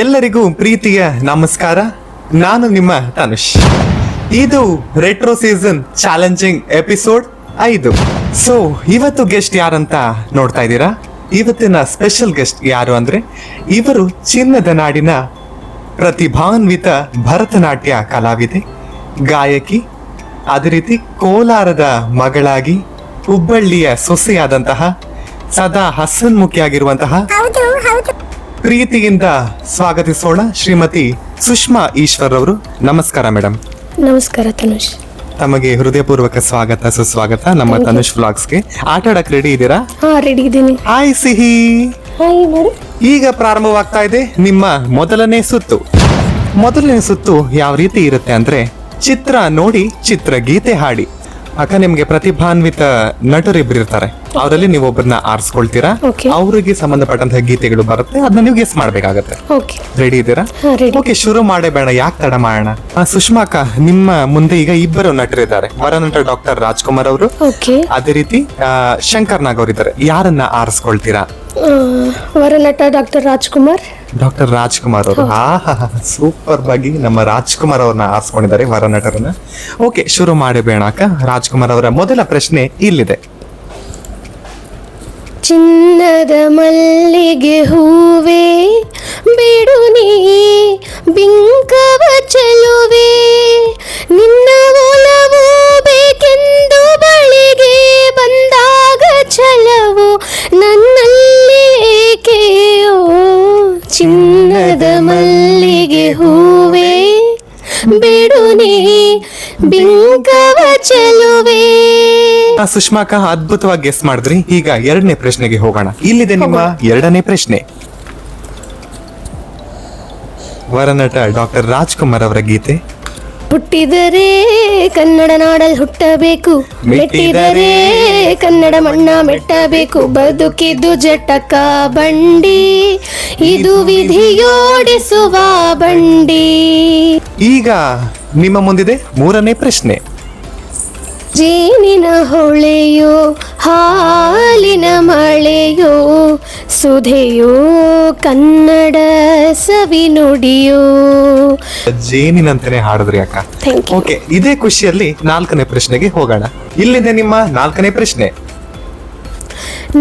ಎಲ್ಲರಿಗೂ ಪ್ರೀತಿಯ ನಮಸ್ಕಾರ. ನಾನು ನಿಮ್ಮ ತನುಷ್. ಇದು retro season challenging episode 5. So ಇವತ್ತು ಗೆಸ್ಟ್ ಯಾರಂತ ನೋಡ್ತಾ ಇದ್ದೀರಾ? ಇವತ್ತಿನ ಸ್ಪೆಷಲ್ ಗೆಸ್ಟ್ ಯಾರು ಅಂದ್ರೆ, ಇವರು ಚಿನ್ನದ ನಾಡಿನ ಪ್ರತಿಭಾನ್ವಿತ ಭರತನಾಟ್ಯ ಕಲಾವಿದೆ, ಗಾಯಕಿ, ಅದೇ ರೀತಿ ಕೋಲಾರದ ಮಗಳಾಗಿ ಹುಬ್ಬಳ್ಳಿಯ ಸೊಸೆಯಾದಂತಹ, ಸದಾ ಹಸನ್ಮುಖಿಯಾಗಿರುವಂತಹ, ಪ್ರೀತಿಯಿಂದ ಸ್ವಾಗತಿಸೋಣ ಶ್ರೀಮತಿ ಸುಷ್ಮಾ ಈಶ್ವರ್ ಅವರು. ನಮಸ್ಕಾರ ಮೇಡಮ್. ನಮಸ್ಕಾರ ತನುಷ್. ತಮಗೆ ಹೃದಯಪೂರ್ವಕ ಸ್ವಾಗತ, ಸುಸ್ವಾಗತ ನಮ್ಮ ತನುಷ್ ವ್ಲಾಗ್ಸ್ಗೆ. ಆಟ ಆಡಕ್ ರೆಡಿ ಇದ್ದೀರಾ? ಹಾ, ರೆಡಿ ಇದ್ದೀನಿ. ಹಾಯ್ ಸಿಹಿ. Hi madam. ಈಗ ಪ್ರಾರಂಭವಾಗ್ತಾ ಇದೆ ನಿಮ್ಮ ಮೊದಲನೇ ಸುತ್ತು. ಮೊದಲನೇ ಸುತ್ತು ಯಾವ ರೀತಿ ಇರುತ್ತೆ ಅಂದ್ರೆ, ಚಿತ್ರ ನೋಡಿ ಚಿತ್ರಗೀತೆ ಹಾಡಿ. ಅಕ್ಕ, ನಿಮ್ಗೆ ಪ್ರತಿಭಾನ್ವಿತ ನಟರಿಬ್ರು ಇರ್ತಾರೆ, ಅವರಲ್ಲಿ ನೀವು ಒಬ್ಬರನ್ನ ಆರಿಸ್ಕೊಳ್ತೀರಾ. Okay. ಅವರಿಗೆ ಸಂಬಂಧಪಟ್ಟಂತಹ ಗೀತೆಗಳು ಬರುತ್ತೆ, ಅದನ್ನ ನೀವು ಗೆಸ್ ಮಾಡ್ಬೇಕಾಗತ್ತೆ. ಓಕೆ. ರೆಡಿ ಇದ್ದೀರಾ? ಹಾ, ರೆಡಿ. ಓಕೆ, ಶುರು ಮಾಡೇ ಬೇಡ, ಯಾಕೆ ತಡ ಮಾಡೋಣ. ಸುಷ್ಮಾ ಅಕ್ಕ, ನಿಮ್ಮ ಮುಂದೆ ಈಗ ಇಬ್ಬರು ನಟರಿದ್ದಾರೆ. ವರನಟ ಡಾಕ್ಟರ್ ರಾಜ್ಕುಮಾರ್ ಅವರು, ಓಕೆ. ಅದೇ ರೀತಿ ಶಂಕರ್ ನಾಗ್ ಅವರಿದ್ದಾರೆ. ಯಾರನ್ನ ಆರಿಸ್ಕೊಳ್ತೀರಾ? ವರನಟ ಡಾಕ್ಟರ್ ರಾಜ್ಕುಮಾರ್. ಡಾಕ್ಟರ್ ರಾಜ್ಕುಮಾರ್ ಅವರು. ಸೂಪರ್ ಆಗಿ ನಮ್ಮ ರಾಜ್ಕುಮಾರ್ ಅವ್ರನ್ನ ಆರಿಸ್ಕೊಂಡಿದ್ದಾರೆ, ವರನಟರನ್ನ. ಓಕೆ, ಶುರು ಮಾಡಬೇಡ ಅಕ್ಕ. ರಾಜ್ಕುಮಾರ್ ಅವರ ಮೊದಲ ಪ್ರಶ್ನೆ ಇಲ್ಲಿದೆ. ಚಿನ್ನದ ಮಲ್ಲಿಗೆ ಹೂವೇ ಬಿಡು ನೀ ಬಿಂಕವ ಚೆಲುವೆ, ನಿನ್ನ ಒಲವು ಬೇಕೆಂದು ಬಳಿಗೆ ಬಂದಾಗ ಛಲವು ನನ್ನಲ್ಲಿ ಏಕೆಯೋ. ಚಿನ್ನದ ಮಲ್ಲಿಗೆ ಹೂವೇ ಬಿಡು ನೀ ಬಿಂಕವ ಚೆಲುವೆ. ಸುಷ್ಮಾ ಅಕ್ಕ, ಅದ್ಭುತವಾಗಿ ಗೆಸ್ ಮಾಡಿದ್ರಿ. ಈಗ ಎರಡನೇ ಪ್ರಶ್ನೆಗೆ ಹೋಗೋಣ. ಇಲ್ಲಿದೆ ನಿಮ್ಮ ಎರಡನೇ ಪ್ರಶ್ನೆ. ವರನಟ ಡಾಕ್ಟರ್ ರಾಜ್ಕುಮಾರ್ ಅವರ ಗೀತೆ. ಹುಟ್ಟಿದರೆ ಕನ್ನಡ ನಾಡಲ್ಲಿ ಹುಟ್ಟಬೇಕು, ಮೆಟ್ಟಿದರೆ ಕನ್ನಡ ಮಣ್ಣ ಮೆಟ್ಟಬೇಕು, ಬದುಕಿದ್ದು ಜಟಕ ಬಂಡಿ, ಇದು ವಿಧಿಯೋಡಿಸುವ ಬಂಡಿ. ಈಗ ನಿಮ್ಮ ಮುಂದಿದೆ ಮೂರನೇ ಪ್ರಶ್ನೆ. ಜೇನಿನ ಹೊಳೆಯೋ ಹಾಲಿನ ಮಳೆಯೋ ಸುಧೆಯೋ ಕನ್ನಡ ಸವಿ ನುಡಿಯೋ. ಜೇನಿನಂತಾನೆ ಹಾಡಿದ್ರಿ ಅಕ್ಕ. Thank you. ಓಕೆ, ಇದೇ ಖುಷಿಯಲ್ಲಿ ನಾಲ್ಕನೇ ಪ್ರಶ್ನೆಗೆ ಹೋಗೋಣ. ಇಲ್ಲಿದೆ ನಿಮ್ಮ ನಾಲ್ಕನೇ ಪ್ರಶ್ನೆ.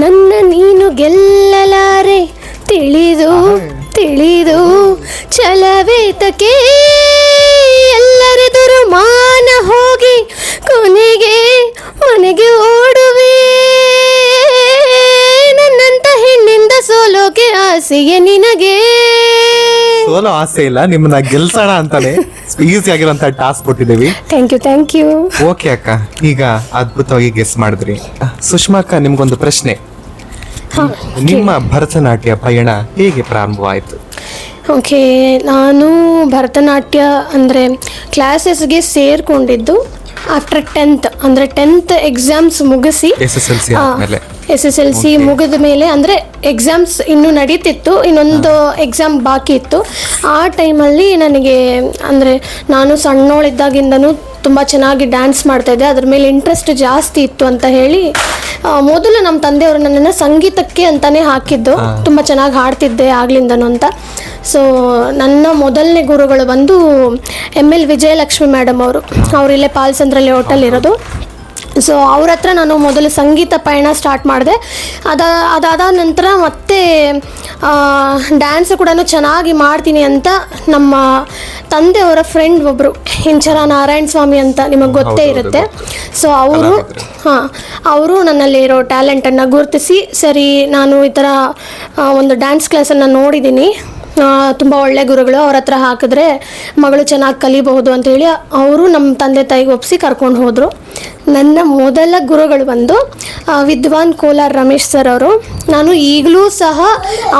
ನನ್ನ ನೀನು ಗೆಲ್ಲಲಾರೆ ತಿಳಿದು ತಿಳಿದು ಛಲವೇತಕ್ಕೆ, ಎಲ್ಲರೆದುರು ಮಾನ ಹೋಗಿ ಕೊನೆಗೆ ಮನೆಗೆ ಓಡುವೆ, ನನ್ನಂತ ಹೆಣ್ಣಿಂದ ಸೋಲೋಕೆ ಆಸೆಯೇ ನಿನಗೆ. ಸೋಲೋ ಆಸೆ ಇಲ್ಲ, ನಿಮ್ಮನ್ನ ಗೆಲ್ಸೋಣ ಅಂತಾನೆ ಈಸಿ ಆಗಿರುವಂತ ಟಾಸ್ಕ್ ಕೊಟ್ಟಿದ್ದೀವಿ. Thank you. ಓಕೆ ಅಕ್ಕ, ಈಗ ಅದ್ಭುತವಾಗಿ ಗೆಸ್ ಮಾಡಿದ್ರಿ. ಸುಷ್ಮಾ ಅಕ್ಕ, ನಿಮ್ಗೊಂದು ಪ್ರಶ್ನೆ. ನಿಮ್ಮ ಭರತನಾಟ್ಯ ಪಯಣ ಹೇಗೆ ಪ್ರಾರಂಭವಾಯಿತು? ಓಕೆ, ನಾನು ಭರತನಾಟ್ಯ ಅಂದರೆ ಕ್ಲಾಸಸ್ಗೆ ಸೇರಿಕೊಂಡಿದ್ದು ಆಫ್ಟರ್ 10th, ಅಂದರೆ 10th ಎಕ್ಸಾಮ್ಸ್ ಮುಗಿಸಿ, SSLC ಆದ್ಮೇಲೆ. SSLC ಮುಗಿದ ಮೇಲೆ, ಅಂದರೆ ಎಕ್ಸಾಮ್ಸ್ ಇನ್ನೂ ನಡೀತಿತ್ತು, ಇನ್ನೊಂದು ಎಕ್ಸಾಮ್ ಬಾಕಿ ಇತ್ತು. ಆ ಟೈಮಲ್ಲಿ ನನಗೆ, ಅಂದರೆ ನಾನು ಸಣ್ಣೋಳಿದ್ದಾಗಿಂದನೂ ತುಂಬ ಚೆನ್ನಾಗಿ ಡ್ಯಾನ್ಸ್ ಮಾಡ್ತಾಯಿದ್ದೆ, ಅದ್ರ ಮೇಲೆ ಇಂಟ್ರೆಸ್ಟ್ ಜಾಸ್ತಿ ಇತ್ತು ಅಂತ ಹೇಳಿ ಮೊದಲು ನಮ್ಮ ತಂದೆಯವರು ನನ್ನನ್ನು ಸಂಗೀತಕ್ಕೆ ಅಂತಲೇ ಹಾಕಿದ್ದು. ತುಂಬ ಚೆನ್ನಾಗಿ ಹಾಡ್ತಿದ್ದೆ ಆಗ್ಲಿಂದನೂ ಅಂತ. ಸೊ ನನ್ನ ಮೊದಲನೇ ಗುರುಗಳು ಬಂದು ML ವಿಜಯಲಕ್ಷ್ಮಿ ಮೇಡಮ್ ಅವರು. ಅವರಿಲ್ಲೇ ಪಾಲ್ಸಂದ್ರಲ್ಲಿ ಹೋಟೆಲ್ ಇರೋದು. ಸೊ ಅವ್ರ ಹತ್ರ ನಾನು ಮೊದಲು ಸಂಗೀತ ಪಯಣ ಸ್ಟಾರ್ಟ್ ಮಾಡಿದೆ. ಅದಾದ ನಂತರ ಮತ್ತೆ ಡ್ಯಾನ್ಸ್ ಕೂಡ ಚೆನ್ನಾಗಿ ಮಾಡ್ತೀನಿ ಅಂತ ನಮ್ಮ ತಂದೆಯವರ ಫ್ರೆಂಡ್ ಒಬ್ಬರು, ಇಂಚರ ನಾರಾಯಣ ಸ್ವಾಮಿ ಅಂತ ನಿಮಗೆ ಗೊತ್ತೇ ಇರುತ್ತೆ. ಸೊ ಅವರು ನನ್ನಲ್ಲಿರೋ ಟ್ಯಾಲೆಂಟನ್ನು ಗುರುತಿಸಿ, ಸರಿ ನಾನು ಈ ಥರ ಒಂದು ಡ್ಯಾನ್ಸ್ ಕ್ಲಾಸನ್ನು ನೋಡಿದ್ದೀನಿ, ತುಂಬ ಒಳ್ಳೆ ಗುರುಗಳು, ಅವ್ರ ಹತ್ರ ಹಾಕಿದ್ರೆ ಮಗಳು ಚೆನ್ನಾಗಿ ಕಲಿಬಹುದು ಅಂತೇಳಿ ಅವರು ನಮ್ಮ ತಂದೆ ತಾಯಿಗೆ ಒಪ್ಪಿಸಿ ಕರ್ಕೊಂಡು ಹೋದರು. ನನ್ನ ಮೊದಲ ಗುರುಗಳು ಬಂದು ವಿದ್ವಾನ್ ಕೋಲಾರ್ ರಮೇಶ್ ಸರ್ ಅವರು. ನಾನು ಈಗಲೂ ಸಹ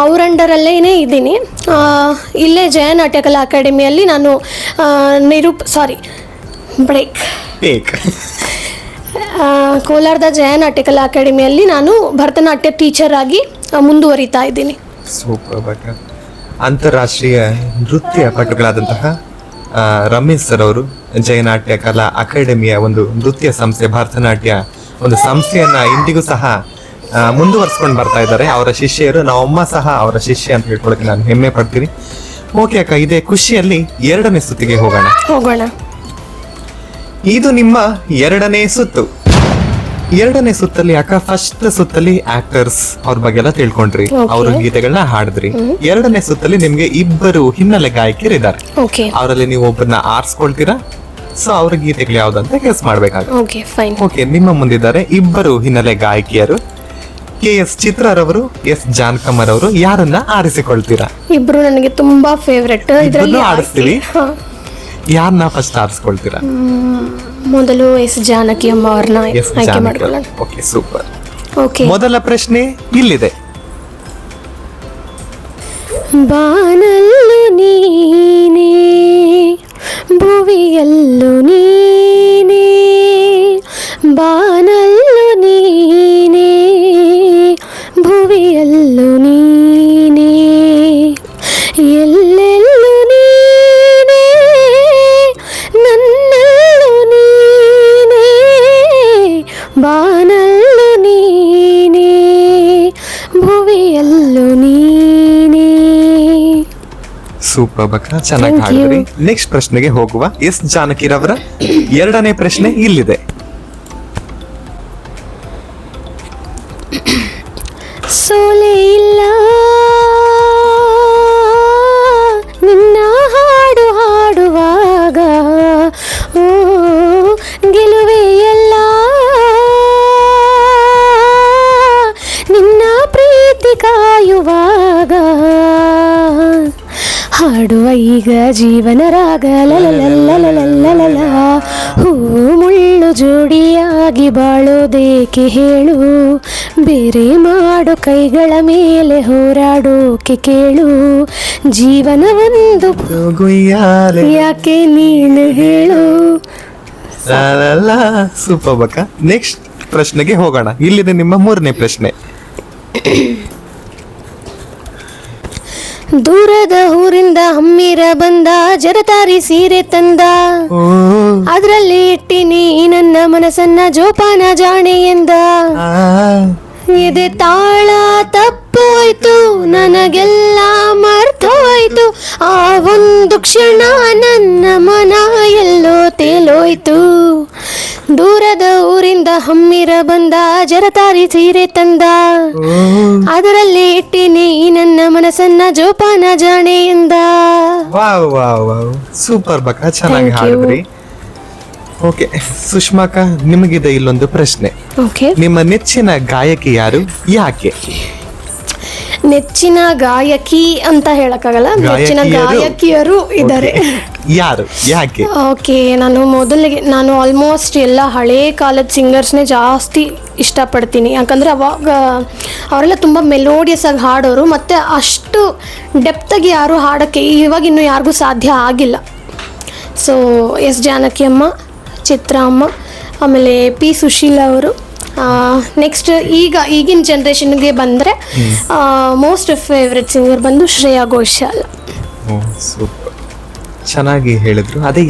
ಅವ್ರ ಅಂಡರಲ್ಲೇ ಇದ್ದೀನಿ. ಇಲ್ಲೇ ಜಯ ನಾಟ್ಯಕಲಾ ಅಕಾಡೆಮಿಯಲ್ಲಿ ನಾನು ಕೋಲಾರದ ಜಯ ನಾಟ್ಯಕಲಾ ಅಕಾಡೆಮಿಯಲ್ಲಿ ನಾನು ಭರತನಾಟ್ಯ ಟೀಚರ್ ಆಗಿ ಮುಂದುವರಿತಾ ಇದ್ದೀನಿ. ಸೂಪರ್. ಅಂತಾರಾಷ್ಟ್ರೀಯ ನೃತ್ಯ ಪಟುಗಳಾದಂತಹ ರಮೇಶ್ ಸರ್ ಅವರು ಜಯನಾಟ್ಯ ಕಲಾ ಅಕಾಡೆಮಿಯ ಒಂದು ನೃತ್ಯ ಸಂಸ್ಥೆ, ಭರತನಾಟ್ಯ ಒಂದು ಸಂಸ್ಥೆಯನ್ನ ಇಂದಿಗೂ ಸಹ ಮುಂದುವರ್ಸ್ಕೊಂಡು ಬರ್ತಾ ಇದ್ದಾರೆ ಅವರ ಶಿಷ್ಯರು. ನಮ್ಮಮ್ಮ ಸಹ ಅವರ ಶಿಷ್ಯ ಅಂತ ಹೇಳ್ಕೊಳಕ್ಕೆ ನಾನು ಹೆಮ್ಮೆ ಪಡ್ತೀನಿ. ಓಕೆ ಅಕ್ಕ, ಇದೇ ಖುಷಿಯಲ್ಲಿ ಎರಡನೇ ಸುತ್ತಿಗೆ ಹೋಗೋಣ. ಇದು ನಿಮ್ಮ ಎರಡನೇ ಸುತ್ತು. ಎರಡನೇ ಸುತ್ತಲ್ಲಿ ಅಕ್ಕ, ಫಸ್ಟ್ ಸುತ್ತಲ್ಲಿ ಆಕ್ಟರ್ಸ್ ಅವ್ರ ಬಗ್ಗೆ ಎಲ್ಲ ತಿಳ್ಕೊಂಡ್ರಿ, ಅವ್ರ ಗೀತೆಗಳನ್ನ ಹಾಡಿದ್ರಿ. ಎರಡನೇ ಸುತ್ತಲ್ಲಿ ನಿಮ್ಗೆ ಇಬ್ಬರು ಹಿನ್ನೆಲೆ ಗಾಯಕಿಯರಿದ್ದಾರೆ. ಅವರಲ್ಲಿ ನೀವು ಒಬ್ಬರನ್ನ ಆರಿಸ್ಕೊಳ್ತೀರಾ. ಸೊ ಅವ್ರ ಗೀತೆಗಳು ಯಾವ್ದಂತ ಗೆಸ್ ಮಾಡ್ಬೇಕಾಗುತ್ತೆ. ಓಕೆ, ನಿಮ್ಮ ಮುಂದಿದ್ದಾರೆ ಇಬ್ಬರು ಹಿನ್ನೆಲೆ ಗಾಯಕಿಯರು, KS ಚಿತ್ರರವರು, S ಜಾನಕಮ್ಮರ್ ಅವರು. ಯಾರನ್ನ ಆರಿಸಿಕೊಳ್ತೀರಾ? ಇಬ್ರು ನನಗೆ ತುಂಬಾ ಫೇವ್ರೆಟ್. ಇದರಲ್ಲಿ ಆರಿಸ್ತೀವಿ. ಯಾರನ್ನ ಫಸ್ಟ್ ಆರಿಸ್ಕೊಳ್ತೀರಾ? ಮೊದಲು S ಜಾನಕಿ ಅಮ್ಮ ಅವ್ರನ್ನ ಆಯ್ಕೆ ಮಾಡ್ಕೊಳ್ಳೋಣ. Okay, super. ಓಕೆ, ಮೊದಲ ಪ್ರಶ್ನೆ ಇಲ್ಲಿದೆ. ಬಾನಲ್ಲು ನೀನೇ, ಭುವಿಯಲ್ಲು ನೀನೇ, ಬಾನಲ್ಲು ನೀನೇ, ಭುವಿಯಲ್ಲು ನೀನೇ, ಎಲ್ಲೆಲ್ಲು ನೀನೇ, ನನ್ನಲ್ಲು ನೀನೇ, ಬಾನಲ್ಲು ನೀನೇ, ಭುವಿಯಲ್ಲು ನೀನೇ. ಸೂಪರ್ ಬಕ್ಕ, ಚೆನ್ನಾಗಿ ಹಾಡಿದ್ರಿ. ನೆಕ್ಸ್ಟ್ ಪ್ರಶ್ನೆಗೆ ಹೋಗುವ. S ಜಾನಕಿರವರ ಎರಡನೇ ಪ್ರಶ್ನೆ ಇಲ್ಲಿದೆ. ಸೋಲೆ ಇಲ್ಲ ನಿನ್ನ ಹಾಡು ಹಾಡುವಾಗ, ಓ ಗೆಲುವೆ ಎಲ್ಲ ನಿನ್ನ ಪ್ರೀತಿ ಕಾಯುವಾಗ, ಹಾಡುವ ಈಗ ಜೀವನ ರಾಗ ಲಲಲಲಲಲಲಲ, ಹೂ ಮುಳ್ಳು ಜೋಡಿಯಾಗಿ ಬಾಳೋದೇಕೆ ಹೇಳು, ಬೇರೆ ಮಾಡೋ ಕೈಗಳ ಮೇಲೆ ಹೋರಾಡೋಕೆ ಕೇಳು, ಜೀವನ ಒಂದು ಯಾಕೆ ನೀನು ಹೇಳು. ಸೂಪರ್ ಬಕ್ಕ. ನೆಕ್ಸ್ಟ್ ಪ್ರಶ್ನೆಗೆ ಹೋಗೋಣ. ಇಲ್ಲಿದೆ ನಿಮ್ಮ ಮೂರನೇ ಪ್ರಶ್ನೆ. ದೂರದ ಊರಿಂದ ಹಮ್ಮಿರ ಬಂದ, ಜರತಾರಿ ಸೀರೆ ತಂದ, ಅದ್ರಲ್ಲಿ ಇಟ್ಟಿನಿ ನನ್ನ ಮನಸ್ಸನ್ನ ಜೋಪಾನ ಜಾಣೆ ಎಂದ, ಎದೆ ತಾಳ ತಪ್ಪೋಯ್ತು ನನಗೆಲ್ಲ ಮರ್ತೋಯ್ತು, ಆ ಒಂದು ಕ್ಷಣ ನನ್ನ ಮನ ಎಲ್ಲೋ ತೇಲೋಯ್ತು. ದೂರದ ಊರಿಂದ ಹಮ್ಮಿರ ಬಂದ, ಜರತಾರಿ ಸೀರೆ ತಂದ, ಅದರಲ್ಲಿ ಇಟ್ಟಿನಿ ನನ್ನ ಮನಸ್ಸನ್ನ ಜೋಪಾನ ಜಾಣೆ ಎಂದ. ಸೂಪರ್ ಬಕ್ಕ, ಚೆನ್ನಾಗಿ ಹಾಡಿದ್ರಿ. ಓಕೆ ಸುಷ್ಮಾಕ, ನಿಮಗಿದೆ ಇಲ್ಲೊಂದು ಪ್ರಶ್ನೆ. ನಿಮ್ಮ ನೆಚ್ಚಿನ ಗಾಯಕಿ ಯಾರು, ಯಾಕೆ? ನೆಚ್ಚಿನ ಗಾಯಕಿ ಅಂತ ಹೇಳಕ್ಕಾಗಲ್ಲ, ನೆಚ್ಚಿನ ಗಾಯಕಿಯರು ಇದ್ದಾರೆ. ಯಾರು, ಯಾಕೆ? ಓಕೆ, ನಾನು ಆಲ್ಮೋಸ್ಟ್ ಎಲ್ಲ ಹಳೇ ಕಾಲದ ಸಿಂಗರ್ಸ್ನೇ ಜಾಸ್ತಿ ಇಷ್ಟಪಡ್ತೀನಿ. ಯಾಕಂದರೆ ಅವಾಗ ಅವರೆಲ್ಲ ತುಂಬ ಮೆಲೋಡಿಯಸ್ ಆಗಿ ಹಾಡೋರು, ಮತ್ತು ಅಷ್ಟು ಡೆಪ್ತಾಗಿ ಯಾರು ಹಾಡೋಕ್ಕೆ ಇವಾಗ ಇನ್ನೂ ಯಾರಿಗೂ ಸಾಧ್ಯ ಆಗಿಲ್ಲ. ಸೊ S ಜಾನಕಿ ಅಮ್ಮ, ಚಿತ್ರ ಅಮ್ಮ, ಆಮೇಲೆ P ಸುಶೀಲಾ ಅವರು. ನೆಕ್ಸ್ಟ್ ಈಗಿನ ಜನ್ರೇಷನ್ಗೆ ಬಂದರೆ ಮೋಸ್ಟ್ ಫೇವ್ರೆಟ್ ಸಿಂಗರ್ ಬಂದು ಶ್ರೇಯಾ ಘೋಷಾಲ್. ಸೂಪರ್, ಚೆನ್ನಾಗಿ ಹೇಳಿದ್ರು. ಅದೇ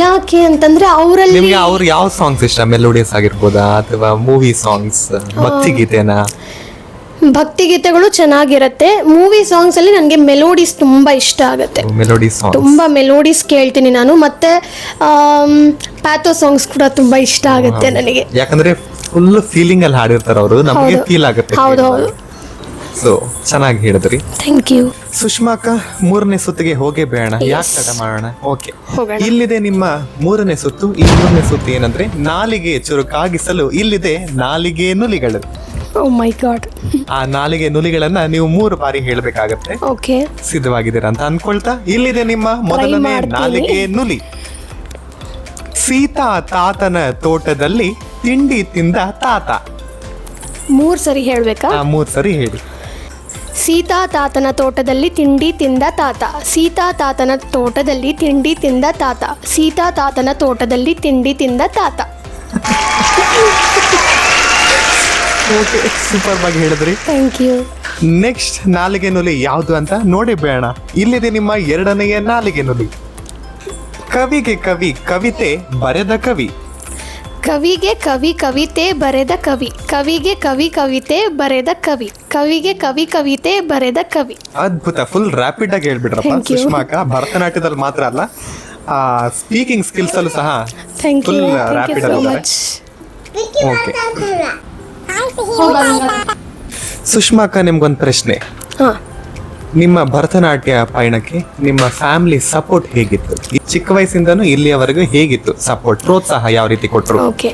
ಯಾಕೆ ಅಂತಂದ್ರೆ ಅವರಲ್ಲಿ ಅವ್ರು ಯಾವ ಸಾಂಗ್ಸ್ ಇಷ್ಟ? ಮೆಲೋಡಿಯಸ್ ಆಗಿರ್ಬೋದಾ ಅಥವಾ ಮೂವಿ ಸಾಂಗ್ಸ್, ಭಕ್ತಿಗೀತೆನಾ? ಭಕ್ತಿಗೀತೆಗಳು ಚೆನ್ನಾಗಿರುತ್ತೆ. ಮೂವಿ ಸಾಂಗ್ಸ್ ಅಲ್ಲಿ ನನಗೆ ಮೆಲೋಡೀಸ್ ತುಂಬಾ ಇಷ್ಟ ಆಗುತ್ತೆ. ತುಂಬಾ ಮೆಲೋಡೀಸ್ ಕೇಳ್ತೀನಿ ನಾನು. ಮತ್ತೆ ಪ್ಯಾಥೋ ಸಾಂಗ್ಸ್ ಕೂಡ ತುಂಬಾ ಇಷ್ಟ ಆಗುತ್ತೆ ನನಗೆ. ಯಾಕಂದ್ರೆ ಫುಲ್ ಫೀಲಿಂಗ್ ಅಲ್ಲಿ ಹಾಡಿರ್ತಾರೆ ಅವರು, ನಮಗೆ ಫೀಲ್ ಆಗುತ್ತೆ. ಹೌದು. ಸೊ ಚೆನ್ನಾಗಿ ಹೇಳಿದ್ರಿ. Thank you. ಸುಷ್ಮಾಕ, ಮೂರನೇ ಸುತ್ತಿಗೆ ಹೋಗೇ ಬೇಡ, ಯಾಕೆ ತಡ ಮಾಡೋಣ. ಓಕೆ, ಇಲ್ಲಿದೆ ನಿಮ್ಮ ಮೂರನೇ ಸುತ್ತು. ಈ ಮೂರನೇ ಸುತ್ತು ಏನಂದ್ರೆ ನಾಲಿಗೆ ಚುರುಕಾಗಿಸಲು ಇಲ್ಲಿದೆ ನಾಲಿಗೆ ನುಲಿಗಳು. ಓ ಮೈ ಗಾಡ್. ಆ ನಾಲಿಗೆ ನುಲಿಗಳನ್ನ ನೀವು 3 ಬಾರಿ ಹೇಳ್ಬೇಕಾಗತ್ತೆ. ಓಕೆ, ಸಿದ್ಧವಾಗಿದ್ದೀರಾ ಅಂತ ಅನ್ಕೊಳ್ತಾ ಇಲ್ಲಿದೆ ನಿಮ್ಮ ಮೊದಲನೇ ನಾಲಿಗೆ ನುಲಿ. ಸೀತಾ ತಾತನ ತೋಟದಲ್ಲಿ ತಿಂಡಿ ತಿಂದ ತಾತ. 3 ಸರಿ ಹೇಳ್ಬೇಕಾ? 3 ಸರಿ ಹೇಳಿ. ಸೀತಾ ತಾತನ ತೋಟದಲ್ಲಿ ತಿಂಡಿ ತಿಂದ ತಾತ, ಸೀತಾ ತಾತನ ತೋಟದಲ್ಲಿ ತಿಂಡಿ ತಿಂದ ತಾತ, ಸೀತಾ ತಾತನ ತೋಟದಲ್ಲಿ ತಿಂಡಿ ತಿಂದ ತಾತ. ಓಕೆ, ಸೂಪರ್ ಆಗಿ ಹೇಳಿದ್ರಿ. Thank you. ನೆಕ್ಸ್ಟ್ ನಾಲಿಗೆ ನುಲಿ ಯಾವುದು ಅಂತ ನೋಡಿ ಬೇಡ. ಇಲ್ಲಿದೆ ನಿಮ್ಮ ಎರಡನೆಯ ನಾಲಿಗೆ ನುಲಿ. ಕವಿಗೆ ಕವಿ, ಕವಿತೆ ಬರೆದ ಕವಿ. ಕವಿಗೆ ಕವಿ ಕವಿತೆ ಬರೆದ ಕವಿ, ಕವಿಗೆ ಕವಿ ಕವಿತೆ ಬರೆದ ಕವಿ, ಕವಿಗೆ ಕವಿ ಕವಿತೆ ಬರೆದ ಕವಿ. ಅದ್ಭುತ, ಫುಲ್ ರ್ಯಾಪಿಡ್ ಆಗಿ ಹೇಳ್ಬಿಟ್ರಪ್ಪ Thank you. ಸುಷ್ಮಾಕ. ಭರತನಾಟ್ಯದಲ್ಲಿ ಮಾತ್ರ ಅಲ್ಲ, ಸ್ಪೀಕಿಂಗ್ ಸ್ಕಿಲ್ಸ್ ಅಲ್ಲೂ ಸಹ thank you, full thank you rapid so ಆಗಿದ್ದಾರೆ. ಮಚ್. ಓಕೆ ಸುಷ್ಮಾಕ, ನಿಮ್ಗೊಂದು ಪ್ರಶ್ನೆ. ಹಾಂ, ನಿಮ್ಮ ಭರತನಾಟ್ಯ ಪಯಣಕ್ಕೆ ನಿಮ್ಮ ಫ್ಯಾಮಿಲಿ ಸಪೋರ್ಟ್ ಹೇಗಿತ್ತು? ಈ ಚಿಕ್ಕ ವಯಸ್ಸಿಂದನೂ ಇಲ್ಲಿಯವರೆಗೂ ಹೇಗಿತ್ತು ಸಪೋರ್ಟ್, ಪ್ರೋತ್ಸಾಹ ಯಾವ ರೀತಿ ಕೊಟ್ಟರು? ಓಕೆ.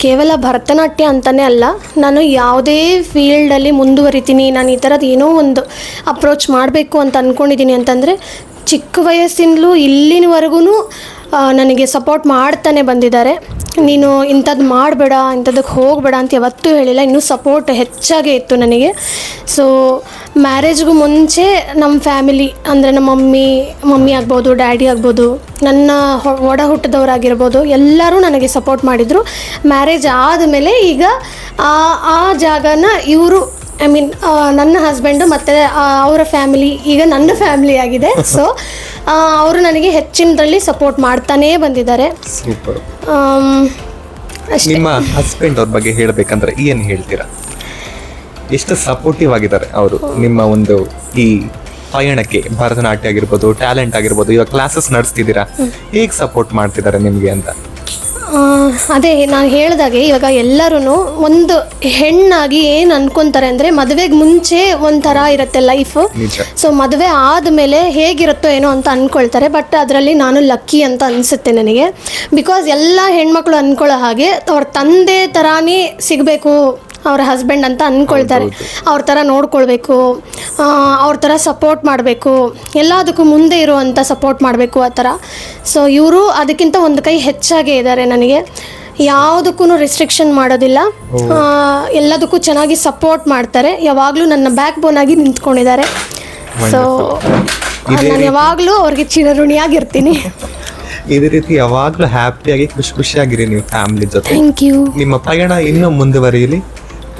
ಕೇವಲ ಭರತನಾಟ್ಯ ಅಂತಲೇ ಅಲ್ಲ, ನಾನು ಯಾವುದೇ ಫೀಲ್ಡಲ್ಲಿ ಮುಂದುವರಿತೀನಿ, ನಾನು ಈ ಥರದ್ದು ಏನೋ ಒಂದು ಅಪ್ರೋಚ್ ಮಾಡಬೇಕು ಅಂತ ಅಂದ್ಕೊಂಡಿದ್ದೀನಿ ಅಂತಂದರೆ ಚಿಕ್ಕ ವಯಸ್ಸಿಂದಲೂ ಇಲ್ಲಿನವರೆಗೂ ನನಗೆ ಸಪೋರ್ಟ್ ಮಾಡ್ತಾನೆ ಬಂದಿದ್ದಾರೆ. ನೀನು ಇಂಥದ್ದು ಮಾಡಬೇಡ, ಇಂಥದ್ದಕ್ಕೆ ಹೋಗಬೇಡ ಅಂತ ಯಾವತ್ತೂ ಹೇಳಿಲ್ಲ. ಇನ್ನೂ ಸಪೋರ್ಟ್ ಹೆಚ್ಚಾಗೇ ಇತ್ತು ನನಗೆ. ಸೊ ಮ್ಯಾರೇಜ್ಗೂ ಮುಂಚೆ ನಮ್ಮ ಫ್ಯಾಮಿಲಿ ಅಂದರೆ ನಮ್ಮ ಮಮ್ಮಿ ಆಗ್ಬೋದು, ಡ್ಯಾಡಿ ಆಗ್ಬೋದು, ನನ್ನ ಒಡ ಹುಟ್ಟಿದವರಾಗಿರ್ಬೋದು, ಎಲ್ಲರೂ ನನಗೆ ಸಪೋರ್ಟ್ ಮಾಡಿದರು. ಮ್ಯಾರೇಜ್ ಆದಮೇಲೆ ಈಗ ಆ ಜಾಗನ ಇವರು, ಐ ಮೀನ್ ನನ್ನ ಹಸ್ಬೆಂಡು ಮತ್ತು ಅವರ ಫ್ಯಾಮಿಲಿ ಈಗ ನನ್ನ ಫ್ಯಾಮಿಲಿ ಆಗಿದೆ. ಸೊ ಅವರು ನನಗೆ ಹೆಚ್ಚಿನದ್ರಲ್ಲಿ ಸಪೋರ್ಟ್ ಮಾಡ್ತಾನೇ ಬಂದಿದ್ದಾರೆ. ಸೂಪರ್. ಅಷ್ಟೇ. ನಿಮ್ಮ ಹಸ್ಬೆಂಡ್ ಅವ್ರ ಬಗ್ಗೆ ಹೇಳ್ಬೇಕಂದ್ರೆ ಏನು ಹೇಳ್ತೀರಾ? ಎಷ್ಟು ಸಪೋರ್ಟಿವ್ ಆಗಿದ್ದಾರೆ ಅವರು ನಿಮ್ಮ ಒಂದು ಈ ಪಯಣಕ್ಕೆ? ಭರತನಾಟ್ಯ ಆಗಿರ್ಬೋದು, ಟ್ಯಾಲೆಂಟ್ ಆಗಿರ್ಬೋದು, ಇವಾಗ ಕ್ಲಾಸಸ್ ನಡೆಸ್ತಿದ್ದೀರಾ, ಹೇಗೆ ಸಪೋರ್ಟ್ ಮಾಡ್ತಿದ್ದಾರೆ ನಿಮಗೆ ಅಂತ? ಅದೇ ನಾನು ಹೇಳಿದಾಗೆ, ಇವಾಗ ಎಲ್ಲರೂ ಒಂದು ಹೆಣ್ಣಾಗಿ ಏನು ಅನ್ಕೊಂತಾರೆ ಅಂದರೆ ಮದುವೆಗೆ ಮುಂಚೆ ಒಂಥರ ಇರುತ್ತೆ ಲೈಫು. ನಿಜ. ಸೊ ಮದುವೆ ಆದಮೇಲೆ ಹೇಗಿರುತ್ತೋ ಏನೋ ಅಂತ ಅಂದ್ಕೊಳ್ತಾರೆ. ಬಟ್ ಅದರಲ್ಲಿ ನಾನು ಲಕ್ಕಿ ಅಂತ ಅನಿಸುತ್ತೆ ನನಗೆ. ಬಿಕಾಸ್ ಎಲ್ಲ ಹೆಣ್ಮಕ್ಳು ಅಂದ್ಕೊಳ್ಳೋ ಹಾಗೆ ಅವ್ರ ತಂದೆ ಥರಾನೇ ಸಿಗಬೇಕು ಅವ್ರ ಹಸ್ಬೆಂಡ್ ಅಂತ ಅಂದ್ಕೊಳ್ತಾರೆ. ಅವ್ರ ಥರ ನೋಡ್ಕೊಳ್ಬೇಕು, ಅವ್ರ ಥರ ಸಪೋರ್ಟ್ ಮಾಡಬೇಕು, ಎಲ್ಲದಕ್ಕೂ ಮುಂದೆ ಇರುವಂಥ ಸಪೋರ್ಟ್ ಮಾಡಬೇಕು ಆ ಥರ. ಸೊ ಇವರು ಅದಕ್ಕಿಂತ ಒಂದು ಕೈ ಹೆಚ್ಚಾಗೇ ಇದ್ದಾರೆ ನನಗೆ. ಯಾವುದಕ್ಕೂ ರಿಸ್ಟ್ರಿಕ್ಷನ್ ಮಾಡೋದಿಲ್ಲ, ಎಲ್ಲದಕ್ಕೂ ಚೆನ್ನಾಗಿ ಸಪೋರ್ಟ್ ಮಾಡ್ತಾರೆ. ಯಾವಾಗಲೂ ನನ್ನ ಬ್ಯಾಕ್ ಬೋನ್ ಆಗಿ ನಿಂತ್ಕೊಂಡಿದ್ದಾರೆ. ಸೊ ನಾನು ಯಾವಾಗಲೂ ಅವ್ರಿಗೆ ಚಿರಋಣಿಯಾಗಿರ್ತೀನಿ. ಇದೇ ರೀತಿ ಯಾವಾಗಲೂ ಹ್ಯಾಪಿಯಾಗಿ ಖುಷಿಯಾಗಿರಿ ನೀವು ಫ್ಯಾಮಿಲಿ ಜೊತೆ. Thank you. ನಿಮ್ಮ ಪಯಣ ಇನ್ನೂ ಮುಂದುವರಿಯಲಿ.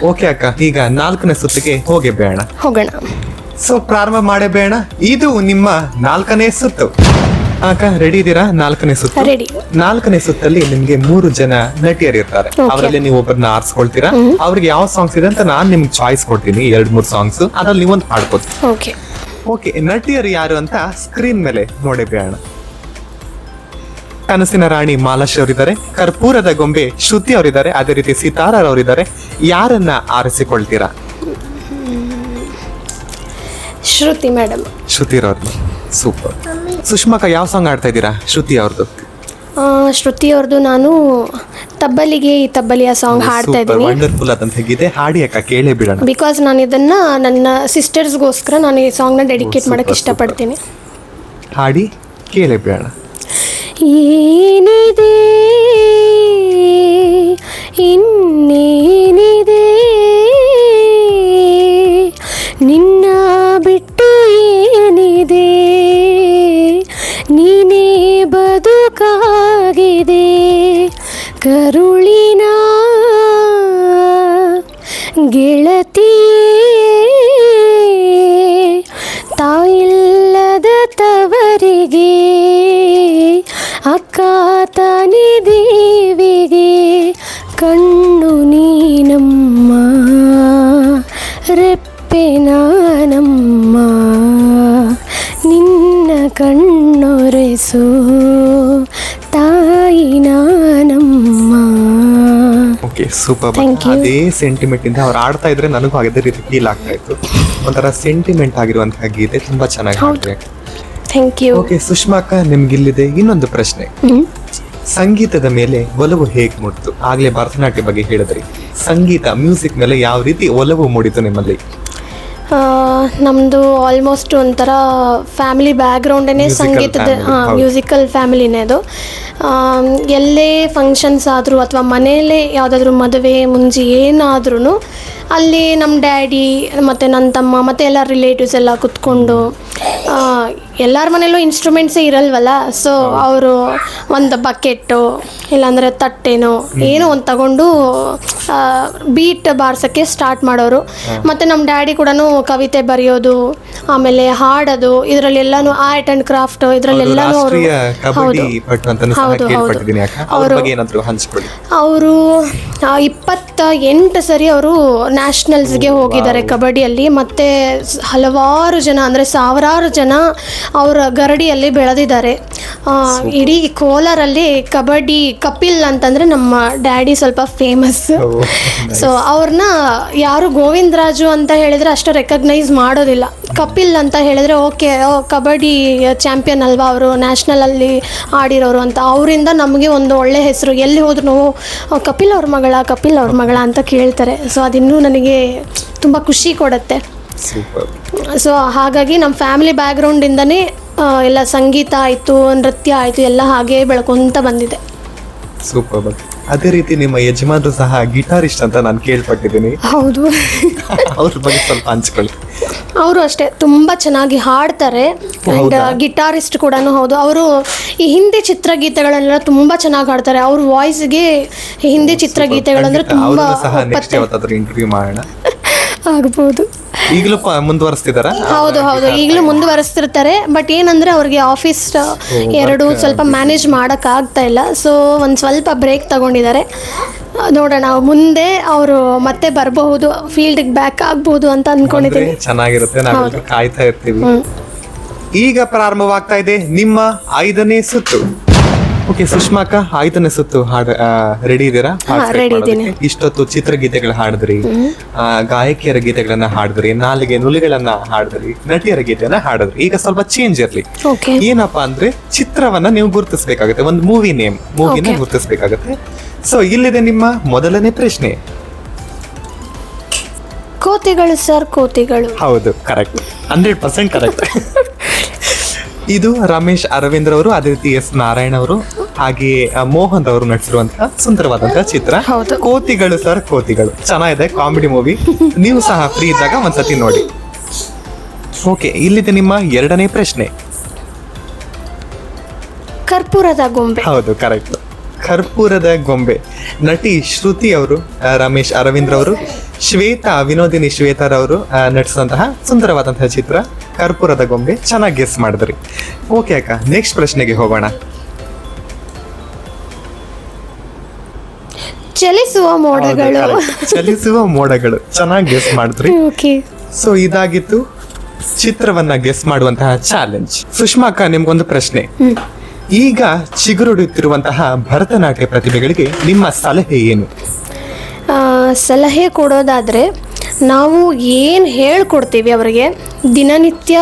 ಓಕೆ ಅಕ್ಕ, ಈಗ 4ನೇ ಸುತ್ತಿಗೆ ಹೋಗಿ ಬೇಡ. ಹೋಗೋಣ. ಸೊ ಪ್ರಾರಂಭ ಮಾಡೇ ಬೇಡ. ಇದು ನಿಮ್ಮ 4ನೇ ಸುತ್ತು. ಅಕ್ಕ ರೆಡಿ ಇದ್ದೀರಾ? 4ನೇ ಸುತ್ತು. ರೆಡಿ. 4ನೇ ಸುತ್ತಲ್ಲಿ ನಿಮ್ಗೆ 3 ಜನ ನಟಿಯರು ಇರ್ತಾರೆ. Okay. ಅವರಲ್ಲಿ ನೀವು ಒಬ್ಬರನ್ನ ಆರಿಸ್ಕೊಳ್ತೀರಾ. ಅವ್ರಿಗೆ ಯಾವ ಸಾಂಗ್ಸ್ ಇದೆ ಅಂತ ನಾನ್ ನಿಮ್ಗೆ ಚಾಯ್ಸ್ ಕೊಡ್ತೀನಿ, 2-3 ಸಾಂಗ್ಸ್. ಅದ್ರಲ್ಲಿ ನೀವೊಂದು ಹಾಡ್ಬೋದು. ಓಕೆ. ಓಕೆ, ನಟಿಯರು ಯಾರು ಅಂತ ಸ್ಕ್ರೀನ್ ಮೇಲೆ ನೋಡೇ ಬೇಡ. ಕನಸಿನ ರಾಣಿ ಮಾಲಾಶ್ರೀ ಅವರಿದ್ದಾರೆ, ಕರ್ಪೂರದ ಗೊಂಬೆ ಶ್ರುತಿ ಅವರಿದ್ದಾರೆ, ಅದೇ ರೀತಿ ಸಿತಾರ ಅವರಿದ್ದಾರೆ. ಯಾರನ್ನ ಆರಿಸಿಕೊಳ್ತೀರಾ? ಶ್ರುತಿ ಮೇಡಮ್. ಶ್ರುತಿರವ್ರದ್ದು. ಸೂಪರ್. ಸುಷ್ಮಾಕ, ಯಾವ ಸಾಂಗ್ ಆಡ್ತಾ ಇದ್ದೀರಾ ಶ್ರುತಿ ಅವ್ರದ್ದು? ಶ್ರುತಿ ಅವ್ರದ್ದು ನಾನು ತಬ್ಬಲಿಗೆ ಈ ತಬ್ಬಲಿಯ ಸಾಂಗ್ ಹಾಡ್ತಾ ಇದ್ದೀನಿ. ವಂಡರ್ಫುಲ್ ಆದಂತ ಗೀತೆ, ಹಾಡಿ ಅಕ್ಕ, ಕೇಳೇ ಬಿಡೋಣ. ಬಿಕಾಸ್ ನಾನು ಇದನ್ನ ನನ್ನ ಸಿಸ್ಟರ್ಸ್ಗೋಸ್ಕರ ನಾನು ಈ ಸಾಂಗ್ನ ಡೆಡಿಕೇಟ್ ಮಾಡಕ್ಕೆ ಇಷ್ಟಪಡ್ತೀನಿ. ಹಾಡಿ ಕೇಳೇ ಬಿಡೋಣ. ಏನಿದೆ ಇನ್ನೇನಿದೆ ನಿನ್ನ ಬಿಟ್ಟು ಏನಿದೆ, ನೀನೇ ಬದುಕಾಗಿದೆ ಕರುಳಿನ ಗೆಳತಿಯೇ, ತಾಯಿಲ್ಲದ ತವರಿಗೆ ಅಕ್ಕ ತಾನಿ ದೇವಿಗೆ, ಕಣ್ಣು ನೀನಮ್ಮ ರೆಪ್ಪೆ ನಾನಮ್ಮ, ನಿನ್ನ ಕಣ್ಣೊರೆಸು ತಾಯಿ ನಾನಮ್ಮ. Okay, super. Thank you. ಅದೇ ಸೆಂಟಿಮೆಂಟ್ ಇಂದ ಅವ್ರು ಆಡ್ತಾ ಇದ್ರೆ ನನಗೂ ಅದೇ ರೀತಿ ಫೀಲ್ ಆಗ್ತಾ ಇತ್ತು. ಒಂಥರ ಸೆಂಟಿಮೆಂಟ್ ಆಗಿರುವಂತಹ ಗೀತೆ, ತುಂಬಾ ಚೆನ್ನಾಗಿ ಹಾಡ್ತಾರೆ. Thank you. ಓಕೆ ಸುಷ್ಮಾಕ, ನಿಮ್ಗಿಲ್ಲಿದೆ ಇನ್ನೊಂದು ಪ್ರಶ್ನೆ. ಸಂಗೀತದ ಮೇಲೆ ಒಲವು ಹೇಗೆ ಮೂಡಿತು? ಆಗ್ಲೇ ಭರತನಾಟ್ಯ ಬಗ್ಗೆ ಹೇಳಿದ್ರಿ, ಸಂಗೀತ ಮ್ಯೂಸಿಕ್ ಮೇಲೆ ಯಾವ ರೀತಿ ಒಲವು ಮೂಡಿತು ನಿಮ್ಮಲ್ಲಿ? ನಮ್ಮದು ಆಲ್ಮೋಸ್ಟ್ ಒಂಥರ ಫ್ಯಾಮಿಲಿ ಬ್ಯಾಕ್ಗ್ರೌಂಡೇ Musical ಸಂಗೀತದ, family, ಹೌದು. ಮ್ಯೂಸಿಕಲ್ ಫ್ಯಾಮಿಲಿನೇ ಅದು. ಎಲ್ಲೇ ಫಂಕ್ಷನ್ಸ್ ಆದರೂ ಅಥವಾ ಮನೆಯಲ್ಲೇ ಯಾವುದಾದ್ರೂ ಮದುವೆ ಮುಂಜಿ ಏನಾದ್ರೂ ಅಲ್ಲಿ ನಮ್ಮ ಡ್ಯಾಡಿ ಮತ್ತು ನನ್ನ ತಮ್ಮ ಮತ್ತು ಎಲ್ಲ ರಿಲೇಟಿವ್ಸ್ ಎಲ್ಲ ಕುತ್ಕೊಂಡು ಎಲ್ಲರ ಮನೇಲೂ ಇನ್ಸ್ಟ್ರೂಮೆಂಟ್ಸೇ ಇರಲ್ವಲ್ಲ, ಸೊ ಅವರು ಒಂದು ಬಕೆಟ್ಟು ಇಲ್ಲಾಂದರೆ ತಟ್ಟೆನೋ ಏನೋ ಒಂದು ತಗೊಂಡು ಬೀಟ್ ಬಾರ್ಸೋಕ್ಕೆ ಸ್ಟಾರ್ಟ್ ಮಾಡೋರು. ಮತ್ತು ನಮ್ಮ ಡ್ಯಾಡಿ ಕೂಡ ಕವಿತೆ ಬರೆಯೋದು, ಆಮೇಲೆ ಹಾಡೋದು, ಇದರಲ್ಲೆಲ್ಲನೂ ಆರ್ಟ್ ಆ್ಯಂಡ್ ಕ್ರಾಫ್ಟ್ ಇದರಲ್ಲೆಲ್ಲನೂ ಅವರು. ಹೌದು ಅವರು 28 ಸರಿ ಅವರು ನ್ಯಾಷನಲ್ಸ್ಗೆ ಹೋಗಿದ್ದಾರೆ ಕಬಡ್ಡಿಯಲ್ಲಿ. ಮತ್ತು ಹಲವಾರು ಜನ ಅಂದರೆ ಸಾವಿರಾರು ಜನ ಅವರ ಗರಡಿಯಲ್ಲಿ ಬೆಳೆದಿದ್ದಾರೆ. ಇಡೀ ಕೋಲಾರಲ್ಲಿ ಕಬಡ್ಡಿ ಕಪಿಲ್ ಅಂತಂದರೆ ನಮ್ಮ ಡ್ಯಾಡಿ ಸ್ವಲ್ಪ ಫೇಮಸ್. ಸೊ ಅವ್ರನ್ನ ಯಾರು ಗೋವಿಂದರಾಜು ಅಂತ ಹೇಳಿದರೆ ಅಷ್ಟು ರೆಕಗ್ನೈಸ್ ಮಾಡೋದಿಲ್ಲ. ಕಪಿಲ್ ಅಂತ ಹೇಳಿದರೆ ಓಕೆ ಕಬಡ್ಡಿ ಚಾಂಪಿಯನ್ ಅಲ್ವಾ ಅವರು, ನ್ಯಾಷನಲಲ್ಲಿ ಆಡಿರೋರು ಅಂತ. ಅವರಿಂದ ನಮಗೆ ಒಂದು ಒಳ್ಳೆ ಹೆಸರು, ಎಲ್ಲಿ ಹೋದ್ರು ಕಪಿಲ್ ಅವ್ರ ಮಗಳ ಅಂತ ಕೇಳ್ತಾರೆ. ಸೊ ಅದಿನ್ನೂ ನನಗೆ ತುಂಬ ಖುಷಿ ಕೊಡುತ್ತೆ. ಸೊ ಹಾಗಾಗಿ ನಮ್ಮ ಫ್ಯಾಮಿಲಿ ಬ್ಯಾಕ್ಗ್ರೌಂಡಿಂದನೇ ಎಲ್ಲ ಸಂಗೀತ ಆಯಿತು, ನೃತ್ಯ ಆಯಿತು, ಎಲ್ಲ ಹಾಗೇ ಬೆಳ್ಕೊಂತ ಬಂದಿದೆ. ಸೂಪರ್. ಅದೇ ರೀತಿ ನಿಮ್ಮ ಯಜಮಾನರು ಸಹ ಗಿಟಾರಿಸ್ಟ್ ಅಂತ ನಾನು ಕೇಳ್ಪಟ್ಟಿದ್ದೀನಿ. ಹೌದು. ಅವ್ರ ಬಗ್ಗೆ ಸ್ವಲ್ಪ ಹಂಚ್ಕೊಳ್ಳಿ. ಅವರು ಅಷ್ಟೇ ತುಂಬ ಚೆನ್ನಾಗಿ ಹಾಡ್ತಾರೆ ಆ್ಯಂಡ್ ಗಿಟಾರಿಸ್ಟ್ ಕೂಡ ಹೌದು. ಅವರು ಈ ಹಿಂದಿ ಚಿತ್ರಗೀತೆಗಳನ್ನೆಲ್ಲ ತುಂಬ ಚೆನ್ನಾಗಿ ಹಾಡ್ತಾರೆ. ಅವ್ರ ವಾಯ್ಸ್ಗೆ ಹಿಂದಿ ಚಿತ್ರಗೀತೆಗಳಂದ್ರೆ ತುಂಬ ಇಂಟರ್ವ್ಯೂ ಮಾಡೋಣ ಆಗ್ಬೋದು. ಈಗಲೂ ಮುಂದುವರಿಸ್ತಿದಾರ? ಹೌದು, ಈಗಲೂ ಮುಂದುವರಿಸ್ತಿರ್ತಾರೆ. ಬಟ್ ಏನಂದ್ರೆ ಅವ್ರಿಗೆ ಆಫೀಸ್ ಎರಡು ಸ್ವಲ್ಪ ಮ್ಯಾನೇಜ್ ಮಾಡೋಕ್ಕಾಗ್ತಾ ಇಲ್ಲ. ಸೊ ಒಂದು ಸ್ವಲ್ಪ ಬ್ರೇಕ್ ತಗೊಂಡಿದ್ದಾರೆ. ನೋಡೋಣ ಮುಂದೆ ಅವರು ಮತ್ತೆ ಬರಬಹುದು, ಫೀಲ್ಡ್ಗೆ ಬ್ಯಾಕ್ ಆಗ್ಬಹುದು ಅಂತ ಅನ್ಕೊಂಡಿದ್ದೀನಿ. ಚೆನ್ನಾಗಿರುತ್ತೆ, ನಾವು ಕಾಯ್ತಾ ಇರ್ತೀವಿ. ಈಗ ಪ್ರಾರಂಭವಾಗ್ತಾ ಇದೆ ನಿಮ್ಮ 5ನೇ ಸುತ್ತು. ಓಕೆ ಸುಷ್ಮಾಕ, 5ನೇ ಸುತ್ತು ರೆಡಿ ಇದ್ದೀರಾ? ಇಷ್ಟೊತ್ತು ಚಿತ್ರಗೀತೆಗಳು ಹಾಡಿದ್ರಿ, ಗಾಯಕಿಯರ ಗೀತೆಗಳನ್ನ ಹಾಡಿದ್ರಿ, ನಾಲಿಗೆ ನುಲಿಗಳನ್ನ ಹಾಡಿದ್ರಿ, ನಟಿಯರ ಗೀತೆಯನ್ನ ಹಾಡಿದ್ರಿ. ಈಗ ಸ್ವಲ್ಪ ಚೇಂಜ್ ಇರ್ಲಿ. ಏನಪ್ಪಾ ಅಂದ್ರೆ ಚಿತ್ರವನ್ನ ನೀವು ಗುರುತಿಸ್ಬೇಕಾಗತ್ತೆ, ಒಂದು ಮೂವಿನ ಗುರುತಿಸ್ಬೇಕಾಗತ್ತೆ. ಸೊ ಇಲ್ಲಿದೆ ನಿಮ್ಮ ಮೊದಲನೇ ಪ್ರಶ್ನೆ. ಕೋತಿಗಳು ಸರ್, ಕೋತಿಗಳು. ಹೌದು, ಕರೆಕ್ಟ್, 100% ಕರೆಕ್ಟ್. ಇದು ರಮೇಶ್ ಅರವಿಂದ್ರ ಅವರು, ಅದೇ ರೀತಿ ಎಸ್ ನಾರಾಯಣ್ ಅವರು, ಹಾಗೆ ಮೋಹನ್ ಅವರು ನಟಿಸಿರುವಂತಹ ಸುಂದರವಾದಂತಹ ಚಿತ್ರ ಕೋತಿಗಳು ಸರ್, ಕೋತಿಗಳು. ಚೆನ್ನಾಗಿದೆ, ಕಾಮಿಡಿ ಮೂವಿ. ನೀವು ಸಹ ಫ್ರೀ ಇದ್ದಾಗ ಒಂದ್ಸತಿ ನೋಡಿ. ಓಕೆ, ಇಲ್ಲಿದೆ ನಿಮ್ಮ 2ನೇ ಪ್ರಶ್ನೆ. ಕರ್ಪೂರದ ಗೊಂಬೆ. ಹೌದು, ಕರೆಕ್ಟ್, ಕರ್ಪೂರದ ಗೊಂಬೆ. ನಟಿ ಶ್ರುತಿ ಅವರು, ರಮೇಶ್ ಅರವಿಂದ್ರ ಅವರು, ವಿನೋದಿನಿ ಶ್ವೇತಾರವರು ನಟಿಸಿದಂತಹ ಸುಂದರವಾದಂತಹ ಚಿತ್ರ ಕರ್ಪೂರದ ಗೊಂಬೆ. ಚೆನ್ನಾಗಿ ಗೆಸ್ ಮಾಡಿದ್ರಿ. ಓಕೆ ಅಕ್ಕ, ನೆಕ್ಸ್ಟ್ ಪ್ರಶ್ನೆಗೆ ಹೋಗೋಣ. ಚಲಿಸುವ ಮೋಡಗಳು. ಚಲಿಸುವ ಮೋಡಗಳು, ಚೆನ್ನಾಗಿ ಗೆಸ್ ಮಾಡಿದ್ರಿ. ಸೊ ಇದಾಗಿತ್ತು ಚಿತ್ರವನ್ನ ಗೆಸ್ ಮಾಡುವಂತಹ ಚಾಲೆಂಜ್. ಸುಷ್ಮಾ ಅಕ್ಕ, ನಿಮ್ಗೊಂದು ಪ್ರಶ್ನೆ. ಈಗ ಚಿಗುರುಡುತ್ತಿರುವಂತಹ ಭರತನಾಟ್ಯ ಪ್ರತಿಭೆಗಳಿಗೆ ನಿಮ್ಮ ಸಲಹೆ ಏನು? ಸಲಹೆ ಕೊಡೋದಾದರೆ, ನಾವು ಏನು ಹೇಳ್ಕೊಡ್ತೀವಿ ಅವರಿಗೆ, ದಿನನಿತ್ಯ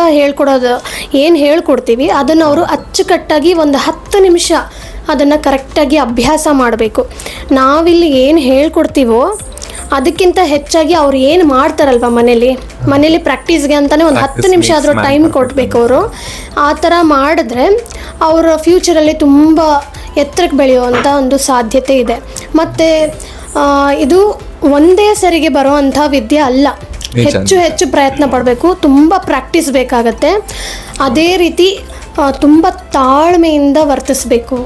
ಏನು ಹೇಳ್ಕೊಡ್ತೀವಿ ಅದನ್ನು ಅವರು ಅಚ್ಚುಕಟ್ಟಾಗಿ ಒಂದು 10 ನಿಮಿಷ ಅದನ್ನು ಕರೆಕ್ಟಾಗಿ ಅಭ್ಯಾಸ ಮಾಡಬೇಕು. ನಾವಿಲ್ಲಿ ಏನು ಹೇಳ್ಕೊಡ್ತೀವೋ ಅದಕ್ಕಿಂತ ಹೆಚ್ಚಾಗಿ ಅವ್ರು ಏನು ಮಾಡ್ತಾರಲ್ವ ಮನೇಲಿ ಪ್ರಾಕ್ಟೀಸ್ಗೆ ಅಂತಲೇ ಒಂದು 10 ನಿಮಿಷ ಆದರೂ ಟೈಮ್ ಕೊಡಬೇಕು ಅವರು. ಆ ಥರ ಮಾಡಿದ್ರೆ ಅವರ ಫ್ಯೂಚರಲ್ಲಿ ತುಂಬ ಎತ್ತರಕ್ಕೆ ಬೆಳೆಯುವಂಥ ಒಂದು ಸಾಧ್ಯತೆ ಇದೆ. ಮತ್ತು ಇದು ಒಂದೇ ಸರಿಗೆ ಬರುವಂಥ ವಿದ್ಯೆ ಅಲ್ಲ, ಹೆಚ್ಚು ಪ್ರಯತ್ನ ಪಡಬೇಕು, ತುಂಬ ಪ್ರಾಕ್ಟೀಸ್ ಬೇಕಾಗತ್ತೆ. ಅದೇ ರೀತಿ ತುಂಬ ತಾಳ್ಮೆಯಿಂದ ವರ್ತಿಸಬೇಕು.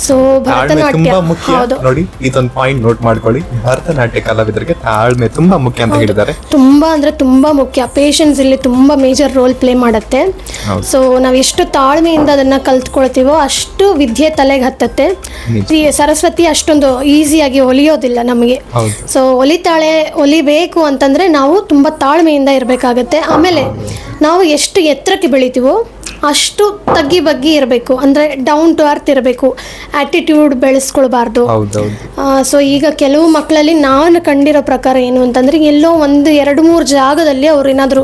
ಸೊ ಭರತನಾಟ್ಯ ನೋಡಿ, ಇದೊಂದು ಪಾಯಿಂಟ್ ನೋಟ್ ಮಾಡ್ಕೊಳ್ಳಿ. ಭರತನಾಟ್ಯ ಕಲಾವಿದರಿಗೆ ತಾಳ್ಮೆ ತುಂಬಾ ಮುಖ್ಯ ಅಂತ ಹೇಳಿದ್ದಾರೆ. ತುಂಬಾ ಮುಖ್ಯ. ಪೇಷನ್ಸ್ ಇಲ್ಲಿ ತುಂಬಾ ಮೇಜರ್ ರೋಲ್ ಪ್ಲೇ ಮಾಡುತ್ತೆ. ಸೊ ನಾವು ಎಷ್ಟು ತಾಳ್ಮೆಯಿಂದ ಅದನ್ನ ಕಲ್ತ್ಕೊಳ್ತೀವೋ ಅಷ್ಟು ವಿದ್ಯೆ ತಲೆಗೆ ಹತ್ತತ್ತೆ. ಸರಸ್ವತಿ ಅಷ್ಟೊಂದು ಈಸಿಯಾಗಿ ಒಲಿಯೋದಿಲ್ಲ ನಮಗೆ. ಸೊ ಒಲಿಬೇಕು ಅಂತಂದ್ರೆ ನಾವು ತುಂಬಾ ತಾಳ್ಮೆಯಿಂದ ಇರಬೇಕಾಗತ್ತೆ. ಆಮೇಲೆ ನಾವು ಎಷ್ಟು ಎತ್ತರಕ್ಕೆ ಬೆಳಿತೀವೋ ಅಷ್ಟು ತಗ್ಗಿ ಬಗ್ಗಿ ಇರಬೇಕು, ಅಂದರೆ ಡೌನ್ ಟು ಅರ್ತ್ ಇರಬೇಕು, ಆ್ಯಟಿಟ್ಯೂಡ್ ಬೆಳೆಸ್ಕೊಳ್ಬಾರ್ದು. ಸೊ ಈಗ ಕೆಲವು ಮಕ್ಕಳಲ್ಲಿ ನಾನು ಕಂಡಿರೋ ಪ್ರಕಾರ ಏನು ಅಂತಂದರೆ, ಎಲ್ಲೋ 1-2-3 ಜಾಗದಲ್ಲಿ ಅವ್ರು ಏನಾದರೂ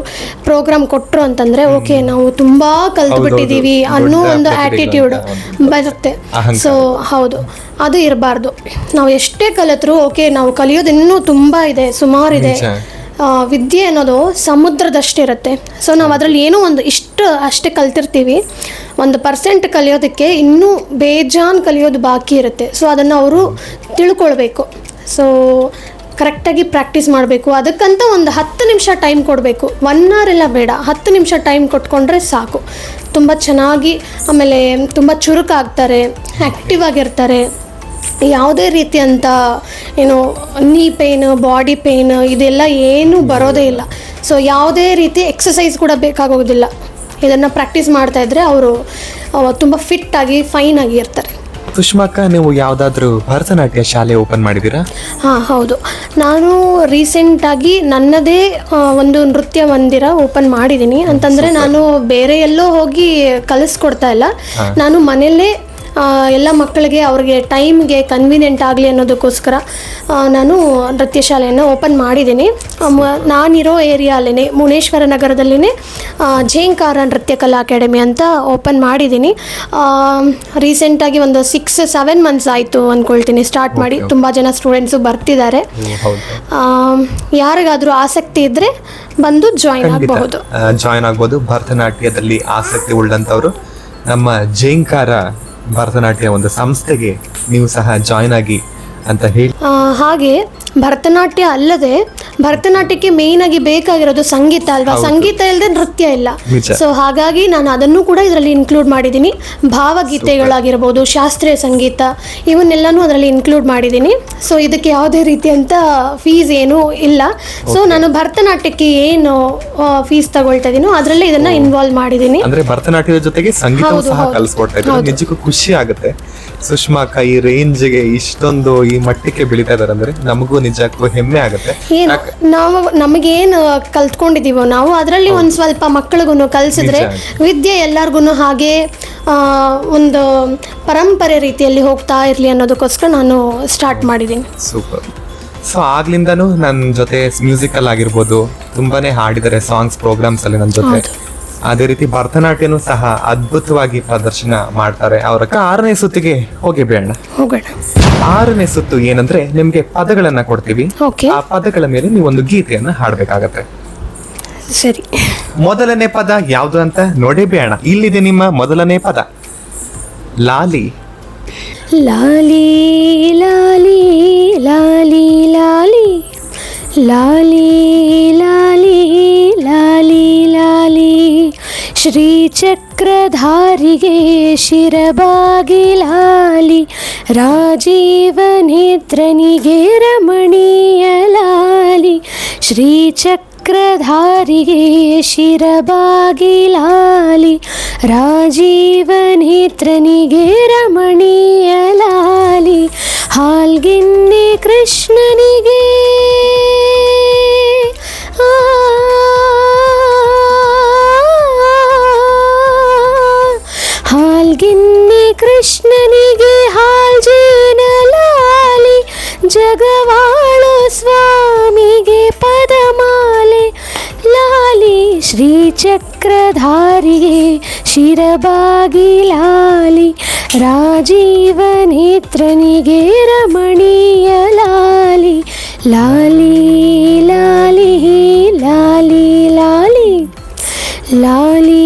ಪ್ರೋಗ್ರಾಮ್ ಕೊಟ್ಟರು ಅಂತಂದರೆ ಓಕೆ ನಾವು ತುಂಬ ಕಲ್ತ್ಬಿಟ್ಟಿದ್ದೀವಿ ಅನ್ನೋ ಒಂದು ಆ್ಯಟಿಟ್ಯೂಡ್ ಬರುತ್ತೆ. ಸೊ ಹೌದು, ಅದು ಇರಬಾರ್ದು. ನಾವು ಎಷ್ಟೇ ಕಲಿತರೂ ಓಕೆ ನಾವು ಕಲಿಯೋದು ಇನ್ನೂ ತುಂಬ ಇದೆ, ಸುಮಾರಿದೆ. ವಿದ್ಯೆ ಅನ್ನೋದು ಸಮುದ್ರದಷ್ಟಿರುತ್ತೆ. ಸೊ ನಾವು ಅದರಲ್ಲಿ ಏನೋ ಅಷ್ಟೇ ಕಲ್ತಿರ್ತೀವಿ. 1% ಕಲಿಯೋದಕ್ಕೆ ಇನ್ನೂ ಬೇಜಾನ್ ಕಲಿಯೋದು ಬಾಕಿ ಇರುತ್ತೆ. ಸೊ ಅದನ್ನು ಅವರು ತಿಳ್ಕೊಳ್ಬೇಕು. ಸೊ ಕರೆಕ್ಟಾಗಿ ಪ್ರಾಕ್ಟೀಸ್ ಮಾಡಬೇಕು. ಅದಕ್ಕಂತ ಒಂದು 10 ನಿಮಿಷ ಟೈಮ್ ಕೊಡಬೇಕು. 1 hour ಎಲ್ಲ ಬೇಡ, 10 ನಿಮಿಷ ಟೈಮ್ ಕೊಟ್ಕೊಂಡ್ರೆ ಸಾಕು. ತುಂಬ ಚೆನ್ನಾಗಿ, ಆಮೇಲೆ ತುಂಬ ಚುರುಕಾಗ್ತಾರೆ, ಆ್ಯಕ್ಟಿವ್ ಆಗಿರ್ತಾರೆ. ಯಾವುದೇ ರೀತಿಯಂಥ ಏನು ನೀ ಪೇನ್, ಬಾಡಿ ಪೇನ್ ಇದೆಲ್ಲ ಏನೂ ಬರೋದೇ ಇಲ್ಲ. ಸೊ ಯಾವುದೇ ರೀತಿ ಎಕ್ಸಸೈಸ್ ಕೂಡ ಬೇಕಾಗೋದಿಲ್ಲ. ಇದನ್ನು ಪ್ರಾಕ್ಟೀಸ್ ಮಾಡ್ತಾಯಿದ್ರೆ ಅವರು ತುಂಬ ಫಿಟ್ಟಾಗಿ ಫೈನಾಗಿ ಇರ್ತಾರೆ. ಸುಷ್ಮಾಕ್ಕ, ನೀವು ಯಾವುದಾದ್ರೂ ಭರತನಾಟ್ಯ ಶಾಲೆ ಓಪನ್ ಮಾಡಿದ್ದೀರಾ? ಹಾಂ, ಹೌದು. ನಾನು ರೀಸೆಂಟಾಗಿ ನನ್ನದೇ ಒಂದು ನೃತ್ಯ ಮಂದಿರ ಓಪನ್ ಮಾಡಿದ್ದೀನಿ. ಅಂತಂದರೆ ನಾನು ಬೇರೆ ಎಲ್ಲೋ ಹೋಗಿ ಕಲಿಸ್ಕೊಡ್ತಾ ಇಲ್ಲ, ನಾನು ಮನೆಯಲ್ಲೇ ಎಲ್ಲ ಮಕ್ಕಳಿಗೆ ಅವ್ರಿಗೆ ಟೈಮ್ಗೆ ಕನ್ವೀನಿಯೆಂಟ್ ಆಗಲಿ ಅನ್ನೋದಕ್ಕೋಸ್ಕರ ನಾನು ನೃತ್ಯ ಶಾಲೆಯನ್ನು ಓಪನ್ ಮಾಡಿದ್ದೀನಿ. ನಾನಿರೋ ಏರಿಯಾಲೇ ಮುನೇಶ್ವರ ನಗರದಲ್ಲಿನೇ ಝೇಂಕಾರ ನೃತ್ಯ ಕಲಾ ಅಕಾಡೆಮಿ ಅಂತ ಓಪನ್ ಮಾಡಿದ್ದೀನಿ. ರೀಸೆಂಟಾಗಿ ಒಂದು 6-7 ಮಂತ್ಸ್ ಆಯಿತು ಅಂದ್ಕೊಳ್ತೀನಿ ಸ್ಟಾರ್ಟ್ ಮಾಡಿ. ತುಂಬ ಜನ ಸ್ಟೂಡೆಂಟ್ಸು ಬರ್ತಿದ್ದಾರೆ. ಯಾರಿಗಾದರೂ ಆಸಕ್ತಿ ಇದ್ದರೆ ಬಂದು ಜಾಯಿನ್ ಆಗ್ಬೋದು. ಭರತನಾಟ್ಯದಲ್ಲಿ ಆಸಕ್ತಿ ಉಳ್ಳಂಥವ್ರು ನಮ್ಮ ಝೇಂಕಾರ ಭರತನಾಟ್ಯ ಒಂದು ಸಂಸ್ಥೆಗೆ ನೀವು ಸಹ ಜಾಯಿನ್ ಆಗಿ ಅಂತ ಹೇಳಿ. ಹಾಗೆ ಭರತನಾಟ್ಯ ಅಲ್ಲದೆ ಭರತನಾಟ್ಯಕ್ಕೆ ಮೇಯ್ನ್ ಆಗಿ ಬೇಕಾಗಿರೋದು ಸಂಗೀತ ಅಲ್ವಾ? ಸಂಗೀತ ಇಲ್ಲದೆ ನೃತ್ಯ ಇಲ್ಲ. ಸೊ ಹಾಗಾಗಿ ನಾನು ಅದನ್ನು ಕೂಡ ಇದರಲ್ಲಿ ಇನ್ಕ್ಲೂಡ್ ಮಾಡಿದ್ದೀನಿ. ಭಾವಗೀತೆಗಳಾಗಿರ್ಬೋದು, ಶಾಸ್ತ್ರೀಯ ಸಂಗೀತ, ಇವನ್ನೆಲ್ಲನೂ ಅದರಲ್ಲಿ ಇನ್ಕ್ಲೂಡ್ ಮಾಡಿದ್ದೀನಿ. ಸೊ ಇದಕ್ಕೆ ಯಾವುದೇ ರೀತಿಯಂತ ಫೀಸ್ ಏನೂ ಇಲ್ಲ. ಸೊ ನಾನು ಭರತನಾಟ್ಯಕ್ಕೆ ಏನು ಫೀಸ್ ತಗೊಳ್ತಾ ಇದೀನೋ ಅದರಲ್ಲೇ ಇದನ್ನ ಇನ್ವಾಲ್ವ್ ಮಾಡಿದ್ದೀನಿ. ಅಂದ್ರೆ ಭರತನಾಟ್ಯದ ಜೊತೆಗೆ ಸಂಗೀತ ಸಹ ಕಲಿಸ್ಕೊಡ್ತಾ ಇದ್ದೀನಿ. ನಿಜಕ್ಕೂ ಖುಷಿ ಆಗುತ್ತೆ. ಸುಷ್ಮಾ ಅಕ್ಕ ಈ ರೇಂಜ್ಗೆ ಇಷ್ಟೊಂದು ಈ ಮಟ್ಟಕ್ಕೆ ಬೆಳೀತಾ ಇದಾರೆ ಅಂದ್ರೆ ನಮಗೂ ನಿಜಕ್ಕೂ ಹೆಮ್ಮೆ ಆಗುತ್ತೆ. ನಾವು ನಮಗೇನು ಕಲ್ತ್ಕೊಂಡಿದೀವೋ ನಾವು ಅದರಲ್ಲಿ ಒಂದು ಸ್ವಲ್ಪ ಮಕ್ಕಳಿಗೂ ಕಲಿಸಿದ್ರೆ ವಿದ್ಯೆ ಎಲ್ಲರಿಗೂ ಹಾಗೆ ಒಂದು ಪರಂಪರೆ ರೀತಿಯಲ್ಲಿ ಹೋಗ್ತಾ ಇರಲಿ ಅನ್ನೋದಕ್ಕೋಸ್ಕರ ನಾನು ಸ್ಟಾರ್ಟ್ ಮಾಡಿದ್ದೀನಿ. ಸೂಪರ್. ಸೊ ಆಗ್ಲಿಂದನೂ ನನ್ನ ಜೊತೆ ಮ್ಯೂಸಿಕಲ್ ಆಗಿರ್ಬೋದು ತುಂಬಾನೇ ಹಾಡಿದ್ದಾರೆ, ಸಾಂಗ್ಸ್ ಪ್ರೋಗ್ರಾಮ್ಸ್ ಅಲ್ಲಿ ನನ್ನ ಜೊತೆ. ಅದೇ ರೀತಿ ಭರತನಾಟ್ಯನೂ ಸಹ ಅದ್ಭುತವಾಗಿ ಪ್ರದರ್ಶನ ಮಾಡ್ತಾರೆ. ಅವರ 6ನೇ ಸುತ್ತಿಗೆ ಹೋಗೋಣ. 6ನೇ ಸುತ್ತು ಏನಂದ್ರೆ ನಿಮ್ಗೆ ಪದಗಳನ್ನ ಕೊಡ್ತೀವಿ. ಆ ಪದಗಳ ಮೇಲೆ ನೀವು ಒಂದು ಗೀತೆಯನ್ನ ಹಾಡ್ಬೇಕಾಗತ್ತೆ. ಸರಿ. ಮೊದಲನೇ ಪದ ಯಾವ್ದು ಅಂತ ನೋಡೇ ಬೇಡ. ಇಲ್ಲಿದೆ ನಿಮ್ಮ ಮೊದಲನೇ ಪದ. ಲಾಲಿ. ಲಾಲಿ ಲಾಲಿ ಲಾಲಿ ಲಾಲಿ ಲಾಲಿ ಲಾಲಿ ಲಾಲಿ ಲಾಲಿ ಶ್ರೀಚಕ್ರಧಾರಿಗೆ ಶಿರಬಾಗಿ ಲಾಲಿ ರಾಜೀವನೇತ್ರನಿಗೆ ರಮಣೀಯ ಲಾಲಿ ಶ್ರೀಚಕ್ರಧಾರಿಗೆ ಶಿರಬಾಗಿ ಲಾಲಿ ರಾಜೀವನೇತ್ರನಿಗೆ ರಮಣೀಯ ಲಾಲಿ ಹಾಲ್ಗಿನ್ನಿ ಕೃಷ್ಣನಿಗೆ ಹಾಲ್ಗಿನ್ನಿ ಕೃಷ್ಣನಿಗೆ ಹಾಲ್ಜೇನ ಲಾಲಿ ಜಗವಾಳು ಸ್ವಾಮಿಗೆ ಪದಮಾಲೆ ಲಾಲಿ ಶ್ರೀಚಕ್ರಧಾರಿಗೆ ಶಿರಬಾಗಿ ಲಾಲಿ ರಾಜೀವನೇತ್ರನಿಗೆ ರಮಣೀಯ ಲಾಲಿ ಲಾಲಿ ಲಾಲಿ ಲಾಲಿ ಲಾಲಿ ಲಾಲಿ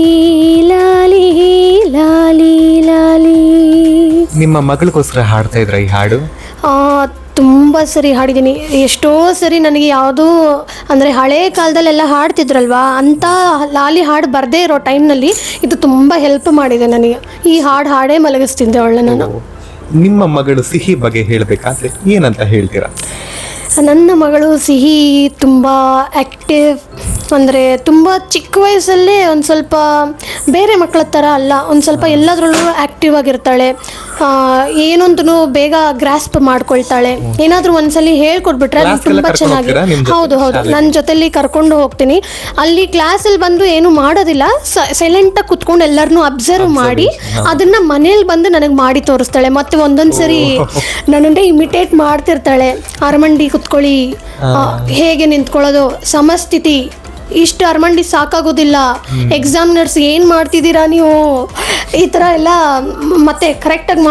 ಲಾಲಿ ಲಾಲಿ ಲಾಲಿ. ನಿಮ್ಮ ಮಗಳಿಗೋಸ್ಕರ ಹಾಡ್ತಾ ಇದ್ರ ಈ ಹಾಡು? ತುಂಬ ಸರಿ ಹಾಡಿದ್ದೀನಿ. ಎಷ್ಟೋ ಸರಿ ನನಗೆ ಯಾವುದೋ ಅಂದರೆ ಹಳೇ ಕಾಲದಲ್ಲೆಲ್ಲ ಹಾಡ್ತಿದ್ರಲ್ವಾ ಅಂಥ ಲಾಲಿ ಹಾಡು ಬರದೇ ಇರೋ ಟೈಮ್ನಲ್ಲಿ ಇದು ತುಂಬ ಹೆಲ್ಪ್ ಮಾಡಿದೆ ನನಗೆ. ಈ ಹಾಡೇ ಮಲಗಿಸ್ತಿದ್ದೆ ಅವಳನ್ನ ನಾನು. ನಿಮ್ಮ ಮಗಳು ಸಿಹಿ ಬಗ್ಗೆ ಹೇಳಬೇಕಾದ್ರೆ ಏನಂತ ಹೇಳ್ತೀರಾ? ನನ್ನ ಮಗಳು ಸಿಹಿ ತುಂಬ ಆ್ಯಕ್ಟಿವ್, ಅಂದರೆ ತುಂಬ ಚಿಕ್ಕ ವಯಸ್ಸಲ್ಲೇ ಒಂದು ಸ್ವಲ್ಪ ಬೇರೆ ಮಕ್ಕಳ ಥರ ಅಲ್ಲ, ಒಂದು ಸ್ವಲ್ಪ ಎಲ್ಲದರಲ್ಲೂ ಆ್ಯಕ್ಟಿವ್ ಆಗಿರ್ತಾಳೆ. ಏನೊಂದೂ ಬೇಗ ಗ್ರಾಸ್ಪ್ ಮಾಡ್ಕೊಳ್ತಾಳೆ. ಏನಾದರೂ ಒಂದ್ಸಲಿ ಹೇಳ್ಕೊಟ್ಬಿಟ್ರೆ ಅದು ತುಂಬ ಚೆನ್ನಾಗಿ. ಹೌದು, ನನ್ನ ಜೊತೆಲಿ ಕರ್ಕೊಂಡು ಹೋಗ್ತೀನಿ. ಅಲ್ಲಿ ಕ್ಲಾಸಲ್ಲಿ ಬಂದು ಏನು ಮಾಡೋದಿಲ್ಲ, ಸೈಲೆಂಟಾಗಿ ಕುತ್ಕೊಂಡು ಎಲ್ಲರನ್ನೂ ಅಬ್ಸರ್ವ್ ಮಾಡಿ ಅದನ್ನು ಮನೇಲಿ ಬಂದು ನನಗೆ ಮಾಡಿ ತೋರಿಸ್ತಾಳೆ. ಮತ್ತು ಒಂದೊಂದು ಸರಿ ನನ್ನನ್ನೇ ಇಮಿಟೇಟ್ ಮಾಡ್ತಿರ್ತಾಳೆ. ಅರಮಂಡಿ ಕುತ್ಕೊಳ್ಳಿ, ಹೇಗೆ ನಿಂತ್ಕೊಳ್ಳೋದು, ಸಮಸ್ಥಿತಿ, ಇಷ್ಟು ಅರಮಂಡಿ ಸಾಕಾಗೋದಿಲ್ಲ, ಎಕ್ಸಾಮಿನರ್ಸ್ ಏನು ಮಾಡ್ತಿದ್ದೀರಾ ನೀವು, ಈ ಥರ ಎಲ್ಲ. ಮತ್ತೆ ಕರೆಕ್ಟಾಗಿ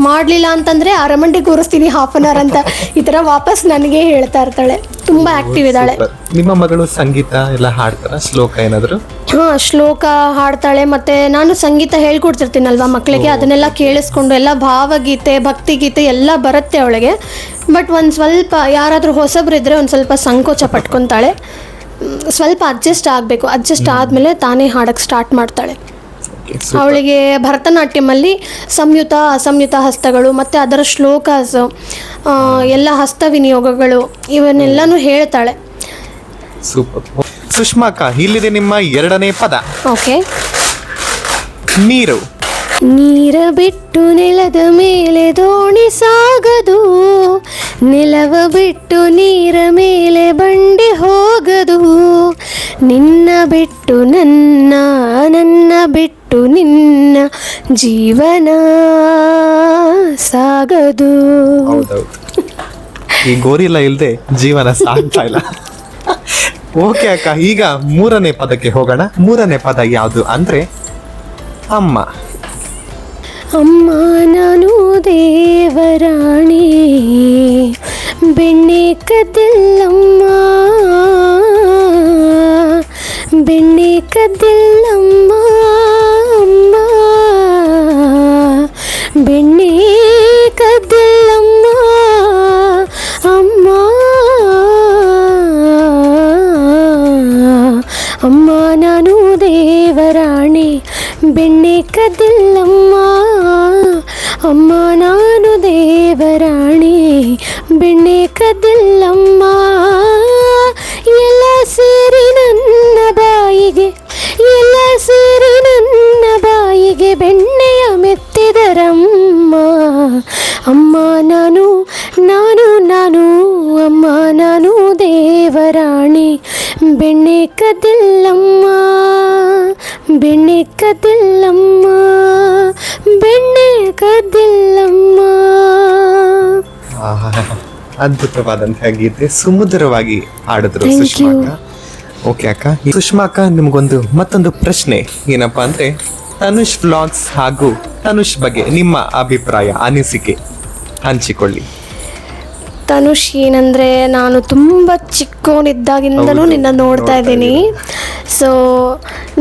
ಮಾಡಲಿಲ್ಲ ಅಂತಂದರೆ ಅರಮಂಡಿ ಕೂರಿಸ್ತೀನಿ ½ an hour ಅಂತ ಈ ಥರ ವಾಪಸ್ ನನಗೆ ಹೇಳ್ತಾ ಇರ್ತಾಳೆ. ತುಂಬ ಆ್ಯಕ್ಟಿವ್ ಇದ್ದಾಳೆ. ನಿಮ್ಮ ಮಗಳು ಸಂಗೀತ ಎಲ್ಲ ಹಾಡ್ತಾರ? ಶ್ಲೋಕ ಏನಾದರೂ? ಹಾಂ, ಶ್ಲೋಕ ಹಾಡ್ತಾಳೆ. ಮತ್ತು ನಾನು ಸಂಗೀತ ಹೇಳ್ಕೊಡ್ತಿರ್ತೀನಲ್ವ ಮಕ್ಕಳಿಗೆ, ಅದನ್ನೆಲ್ಲ ಕೇಳಿಸ್ಕೊಂಡು ಎಲ್ಲ ಭಾವಗೀತೆ, ಭಕ್ತಿಗೀತೆ ಎಲ್ಲ ಬರುತ್ತೆ ಅವಳಿಗೆ. ಬಟ್ ಒಂದು ಸ್ವಲ್ಪ ಯಾರಾದರೂ ಹೊಸಬ್ರಿದ್ರೆ ಒಂದು ಸ್ವಲ್ಪ ಸಂಕೋಚ ಪಟ್ಕೊತಾಳೆ. ಸ್ವಲ್ಪ ಅಡ್ಜಸ್ಟ್ ಆಗಬೇಕು. ಅಡ್ಜಸ್ಟ್ ಆದಮೇಲೆ ತಾನೇ ಹಾಡೋಕ್ಕೆ ಸ್ಟಾರ್ಟ್ ಮಾಡ್ತಾಳೆ. Okay, super. ಅವಳಿಗೆ ಭರತನಾಟ್ಯಮಲ್ಲಿ ಸಂಯುತ ಅಸಂಯುತ ಹಸ್ತಗಳು ಮತ್ತು ಅದರ ಶ್ಲೋಕಾಸ್ ಎಲ್ಲ ಹಸ್ತ ವಿನಿಯೋಗಗಳು ಇವನ್ನೆಲ್ಲನೂ ಹೇಳ್ತಾಳೆ. ಸೂಪರ್. ಸುಷ್ಮಾ ಅಕ್ಕ, ಇಲ್ಲಿದೆ ನಿಮ್ಮ ಎರಡನೇ ಪದ. ಓಕೆ. ನೀರು. ನೀರ ಬಿಟ್ಟು ನೆಲದ ಮೇಲೆ ದೋಣಿ ಸಾಗದು, ನೆಲವ ಬಿಟ್ಟು ನೀರ ಮೇಲೆ ಬಂಡಿ ಹೋಗದು, ನಿನ್ನ ಬಿಟ್ಟು ನನ್ನ, ನನ್ನ ಬಿಟ್ಟು ನಿನ್ನ ಜೀವನ ಸಾಗದು. ಹೌದೌದು, ಈ ಗೋರಿಲ್ಲ ಇಲ್ದೆ ಜೀವನ ಸಾಗ್ತಾ ಇಲ್ಲ. ಓಕೆ ಅಕ್ಕ, ಈಗ ಮೂರನೇ ಪದಕ್ಕೆ ಹೋಗೋಣ. ಮೂರನೇ ಪದ ಯಾವುದು ಅಂದ್ರೆ ಅಮ್ಮ. ಅಮ್ಮ ನಾನು ದೇವರಾಣಿ, ಬೆಣ್ಣೆ ಕದ್ದಿಲ್ಲಮ್ಮ, ಬೆಣ್ಣೆ ಕದ್ದಿಲ್ಲಮ್ಮ, ಅಮ್ಮ ಬೆಣ್ಣೆ ಕದ್ದಿಲ್ಲಮ್ಮ, ಅಮ್ಮ ಅಮ್ಮ ನಾನು ದೇವರಾಣಿ, ಬೆಣ್ಣೆ ಕದ್ದಿಲ್ಲಮ್ಮ, ಅಮ್ಮ ನಾನು ದೇವರಾಣಿ, ಬೆಣ್ಣೆ ಕದ್ದಿಲ್ಲಮ್ಮ. ಎಲ್ಲ ಸೇರಿ ನನ್ನ ಬಾಯಿಗೆ, ಎಲ್ಲ ಸೇರಿ ನನ್ನ ಬಾಯಿಗೆ ಬೆಣ್ಣೆಯ ಮೆತ್ತಿದರಮ್ಮ, ಅಮ್ಮ ನಾನು ನಾನು ನಾನು, ಅಮ್ಮ ನಾನು ದೇವರಾಣಿ, ಬೆಣ್ಣೆ ಕದ್ದಿಲ್ಲಮ್ಮ, ಬೆಣ್ಣೆ ಕದ್ದಿಲ್ಲಮ್ಮ, ಬೆಣ್ಣೆ ಕದ್ದಿಲ್ಲಮ್ಮ. ಅದ್ಭುತವಾದಂತಹ ಗೀತೆ, ಸುಮಧುರವಾಗಿ ಹಾಡಿದ್ರು Thank ಸುಷ್ಮಾ you. ಅಕ್ಕ. ಓಕೆ ಅಕ್ಕ, ಸುಷ್ಮಾ ಅಕ್ಕ, ನಿಮ್ಗೊಂದು ಮತ್ತೊಂದು ಪ್ರಶ್ನೆ. ಏನಪ್ಪಾ ಅಂದ್ರೆ ತನುಷ್ ವ್ಲಾಗ್ಸ್ ಹಾಗೂ ತನುಷ್ ಬಗ್ಗೆ ನಿಮ್ಮ ಅಭಿಪ್ರಾಯ, ಅನಿಸಿಕೆ ಹಂಚಿಕೊಳ್ಳಿ. ತನುಷ್ ಏನಂದರೆ, ನಾನು ತುಂಬ ಚಿಕ್ಕವನಿದ್ದಾಗಿಂದನೂ ಹೌದು, ನಿನ್ನ ನೋಡ್ತಾ ಇದ್ದೀನಿ. ಸೊ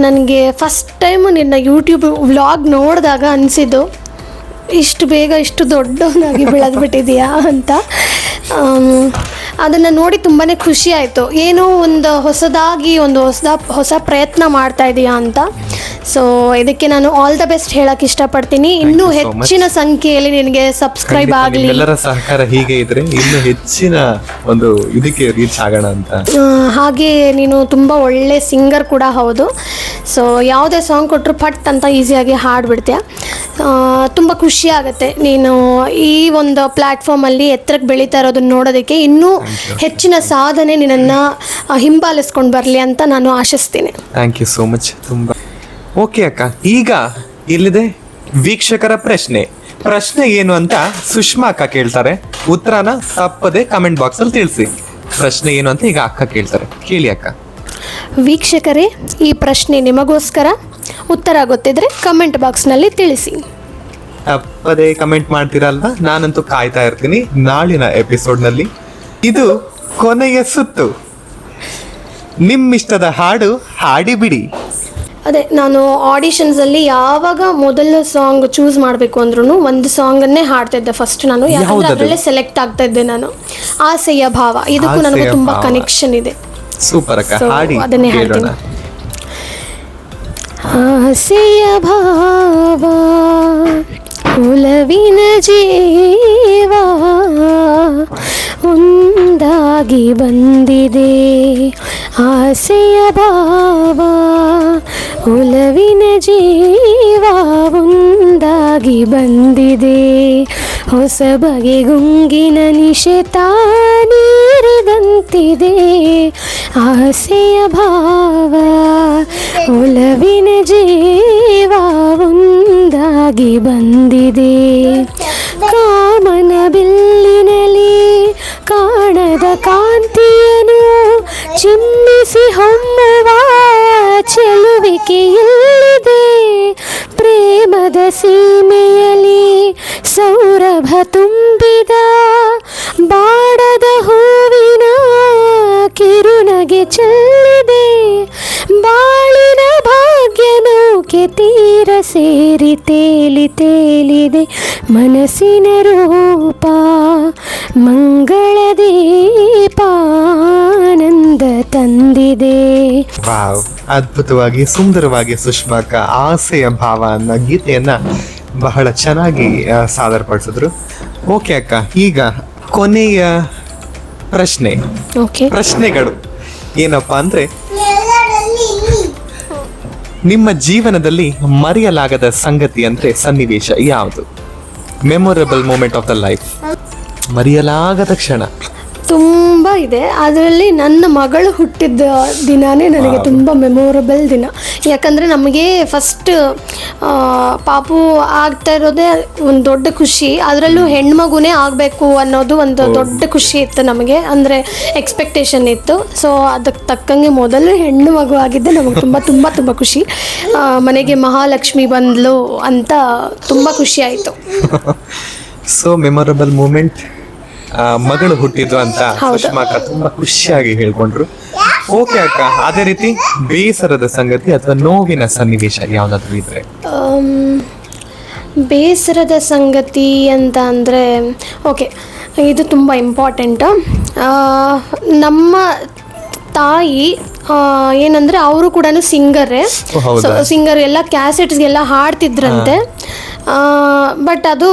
ನನಗೆ ಫಸ್ಟ್ ಟೈಮ್ ನಿನ್ನ ಯೂಟ್ಯೂಬ್ ವ್ಲಾಗ್ ನೋಡಿದಾಗ ಅನಿಸಿದ್ದು, ಇಷ್ಟು ಬೇಗ ಇಷ್ಟು ದೊಡ್ಡವನಾಗಿ ಬೆಳೆದ್ಬಿಟ್ಟಿದೆಯಾ ಅಂತ. ಅದನ್ನು ನೋಡಿ ತುಂಬಾ ಖುಷಿ ಆಯಿತು. ಏನೋ ಒಂದು ಹೊಸದಾಗಿ ಒಂದು ಹೊಸ ಪ್ರಯತ್ನ ಮಾಡ್ತಾ ಇದೆಯಾ ಅಂತ. ಸೊ ಇದಕ್ಕೆ ನಾನು ಆಲ್ ದ ಬೆಸ್ಟ್ ಹೇಳಕ್ಕೆ ಇಷ್ಟಪಡ್ತೀನಿ. ಇನ್ನೂ you so much. ಹೆಚ್ಚಿನ ಸಂಖ್ಯೆಯಲ್ಲಿ ನಿನಗೆ ಸಬ್ಸ್ಕ್ರೈಬ್ ಆಗಲಿ. ಎಲ್ಲರ ಸಹಕಾರ ಹೀಗೆ ಇದ್ರೆ ಇನ್ನು ಹೆಚ್ಚಿನ ಒಂದು ಇದಕ್ಕೆ ರೀಚ್ ಆಗೋಣ ಅಂತ. ಹಾಗೆ ನೀನು ತುಂಬ ಒಳ್ಳೆ ಸಿಂಗರ್ ಕೂಡ ಹೌದು. ಸೊ ಯಾವುದೇ ಸಾಂಗ್ ಕೊಟ್ಟರು ಪಟ್ ಅಂತ ಈಸಿಯಾಗಿ ಹಾಡ್ಬಿಡ್ತೀಯ. ತುಂಬ ಖುಷಿ ಆಗುತ್ತೆ ನೀನು ಈ ಒಂದು ಪ್ಲ್ಯಾಟ್ಫಾರ್ಮಲ್ಲಿ ಎತ್ತರಕ್ಕೆ ಬೆಳೀತಾ ಇರೋದನ್ನ ನೋಡೋದಕ್ಕೆ. ಇನ್ನೂ ಹೆಚ್ಚಿನ ಸಾಧನೆ ನಿನ್ನನ್ನು ಹಿಂಬಾಲಿಸ್ಕೊಂಡು ಬರಲಿ ಅಂತ ನಾನು ಆಶಿಸ್ತೀನಿ. Thank you so much. ತುಂಬ ಓಕೆ ಅಕ್ಕ, ಈಗ ಇಲ್ಲಿದೆ ವೀಕ್ಷಕರ ಪ್ರಶ್ನೆ. ಪ್ರಶ್ನೆ ಏನು ಅಂತ ಸುಷ್ಮಾ ಅಕ್ಕ ಕೇಳ್ತಾರೆ, ಉತ್ತರನ ತಪ್ಪದೆ ಕಮೆಂಟ್ ಬಾಕ್ಸ್ ಅಲ್ಲಿ ತಿಳಿಸಿ. ಪ್ರಶ್ನೆ ಏನು ಅಂತ ಈಗ ಅಕ್ಕ ಕೇಳ್ತಾರೆ, ಕೇಳಿ ಅಕ್ಕ. ವೀಕ್ಷಕರೇ, ಈ ಪ್ರಶ್ನೆ ನಿಮಗೋಸ್ಕರ. ಉತ್ತರ ಗೊತ್ತಿದ್ರೆ ಕಮೆಂಟ್ ಬಾಕ್ಸ್ನಲ್ಲಿ ತಿಳಿಸಿ. ತಪ್ಪದೆ ಕಮೆಂಟ್ ಮಾಡ್ತೀರಲ್ವಾ, ನಾನಂತೂ ಕಾಯ್ತಾ ಇರ್ತೀನಿ ನಾಳಿನ ಎಪಿಸೋಡ್ನಲ್ಲಿ. ಇದು ಕೊನೆಯ ಸುತ್ತು, ನಿಮ್ಮಿಷ್ಟದ ಹಾಡು ಹಾಡಿ ಬಿಡಿ. ಅದೇ ನಾನು ಆಡಿಷನ್ಸಲ್ಲಿ ಯಾವಾಗ ಮೊದಲ ಸಾಂಗ್ ಚೂಸ್ ಮಾಡಬೇಕು ಅಂದ್ರೂ ಒಂದು ಸಾಂಗನ್ನೇ ಹಾಡ್ತಾ ಇದ್ದೆ ಫಸ್ಟ್ ನಾನು. ಯಾಕಂದ್ರೆ ಯಾವ್ದದು? ಅದರಲ್ಲೇ ಸೆಲೆಕ್ಟ್ ಆಗ್ತಾ ಇದ್ದೆ ನಾನು. ಆಸೆಯ ಭಾವ, ಇದಕ್ಕೂ ನನಗೂ ಆಸೆಯ ತುಂಬ ಭಾವ. ಕನೆಕ್ಷನ್ ಇದೆ. ಸೂಪರ್ ಅಕ್ಕ, So, ಹಾಡಿ ಅದನ್ನೇ ಕೇಳೋಣ. ಹಾಡ್ತೀನಿ. ಆಸೆಯ ಭಾವ, ಒಲವಿನ ಜೀವ ಒಂದಾಗಿ ಬಂದಿದೆ. ಆಸೆಯ ಭಾವ, ಒಲವಿನ ಜೀವ ಒಂದಾಗಿ ಬಂದಿದೆ. ಹೊಸ ಬಗೆ ಗುಂಗಿನ ನಿಶೆತ ನೀರಿದಂತಿದೆ. ಆಸೆಯ ಭಾವ, ಒಲವಿನ ಜೀವ ಒಂದಾಗಿ ಬಂದಿದೆ. ಕಾಮನ ಬಿಲ್ಲಿನಲ್ಲಿ ಕಾಣದ ಕಾಂತಿಯನು ಚಿಮ್ಮಿಸಿ ಹೊಮ್ಮುವ ಚೆಲುವಿಕೆಯಲ್ಲಿದೆ. ಪ್ರೇಮದ ಸೀಮೆಯಲ್ಲಿ ಸೌರಭ ತುಂಬಿದ ಬಾಡದ ಹೂವಿನ ಕಿರುನಗೆ ಚೆಲ್ಲಿದೆ. ಬಾಳಿನ ಭಾಗ್ಯ ನೌಕೆ ತೀರ ಸೇರಿ ತೇಲಿ ತೇಲಿದೆ. ಮನಸ್ಸಿನ ರೂಪ ಮಂಗಳ ದೀಪ ಆನಂದ ತಂದಿದೆ. ವಾವ್, ಅದ್ಭುತವಾಗಿ ಸುಂದರವಾಗಿ ಸುಷ್ಮಾಕ ಆಸೆಯ ಭಾವ ಅನ್ನೋ ಗೀತೆಯನ್ನ ಬಹಳ ಚೆನ್ನಾಗಿ ಸಾದರಪಡಿಸಿದ್ರು. ಓಕೆ ಅಕ್ಕ, ಈಗ ಕೊನೆಯ ಪ್ರಶ್ನೆಗಳು ಏನಪ್ಪಾ ಅಂದ್ರೆ, ನಿಮ್ಮ ಜೀವನದಲ್ಲಿ ಮರೆಯಲಾಗದ ಸಂಗತಿ ಅಂದ್ರೆ ಸನ್ನಿವೇಶ ಯಾವುದು? Memorable moment of the life, ಮರೆಯಲಾಗದ ಕ್ಷಣ. ತುಂಬ ಇದೆ. ಅದರಲ್ಲಿ ನನ್ನ ಮಗಳು ಹುಟ್ಟಿದ ದಿನನೇ ನನಗೆ ತುಂಬ ಮೆಮೊರಬಲ್ ದಿನ. ಯಾಕಂದರೆ ನಮಗೆ ಫಸ್ಟ್ ಪಾಪು ಆಗ್ತಾ ಇರೋದೇ ಒಂದು ದೊಡ್ಡ ಖುಷಿ. ಅದರಲ್ಲೂ ಹೆಣ್ಮಗುನೇ ಆಗಬೇಕು ಅನ್ನೋದು ಒಂದು ದೊಡ್ಡ ಖುಷಿ ಇತ್ತು ನಮಗೆ, ಅಂದರೆ ಎಕ್ಸ್ಪೆಕ್ಟೇಷನ್ ಇತ್ತು. ಸೊ ಅದಕ್ಕೆ ತಕ್ಕಂಗೆ ಮೊದಲು ಹೆಣ್ಣು ಮಗು ಆಗಿದ್ದೆ ನಮಗೆ ತುಂಬ ತುಂಬ ತುಂಬ ಖುಷಿ. ಮನೆಗೆ ಮಹಾಲಕ್ಷ್ಮಿ ಬಂದ್ಲು ಅಂತ ತುಂಬ ಖುಷಿ ಆಯಿತು. ಸೊ ಮೆಮೊರಬಲ್ ಮೂಮೆಂಟ್ ಮಗಳು ಹುಟ್ಟಿದ್ದು ಅಂತ ಸುಷ್ಮಾಕ ತುಂಬಾ ಖುಷಿಯಾಗಿ ಹೇಳ್ಕೊಂಡ್ರು. ಓಕೆ ಅಕ್ಕ, ಅದೇ ರೀತಿ ಬೇಸರದ ಸಂಗತಿ ಅಥವಾ ನೋವಿನ ಸನ್ನಿವೇಶ ಯಾವ್ದಾದ್ರು ಇದ್ರೆ? ಬೇಸರದ ಸಂಗತಿ ಅಂತ ಅಂದರೆ, ಓಕೆ, ಇದು ತುಂಬ ಇಂಪಾರ್ಟೆಂಟ್. ನಮ್ಮ ತಾಯಿ ಏನಂದರೆ ಅವರು ಕೂಡ ಸಿಂಗರೇ. ಸಿಂಗರ್ ಎಲ್ಲ ಕ್ಯಾಸೆಟ್ಸ್ಗೆಲ್ಲ ಹಾಡ್ತಿದ್ರಂತೆ. ಬಟ್ ಅದು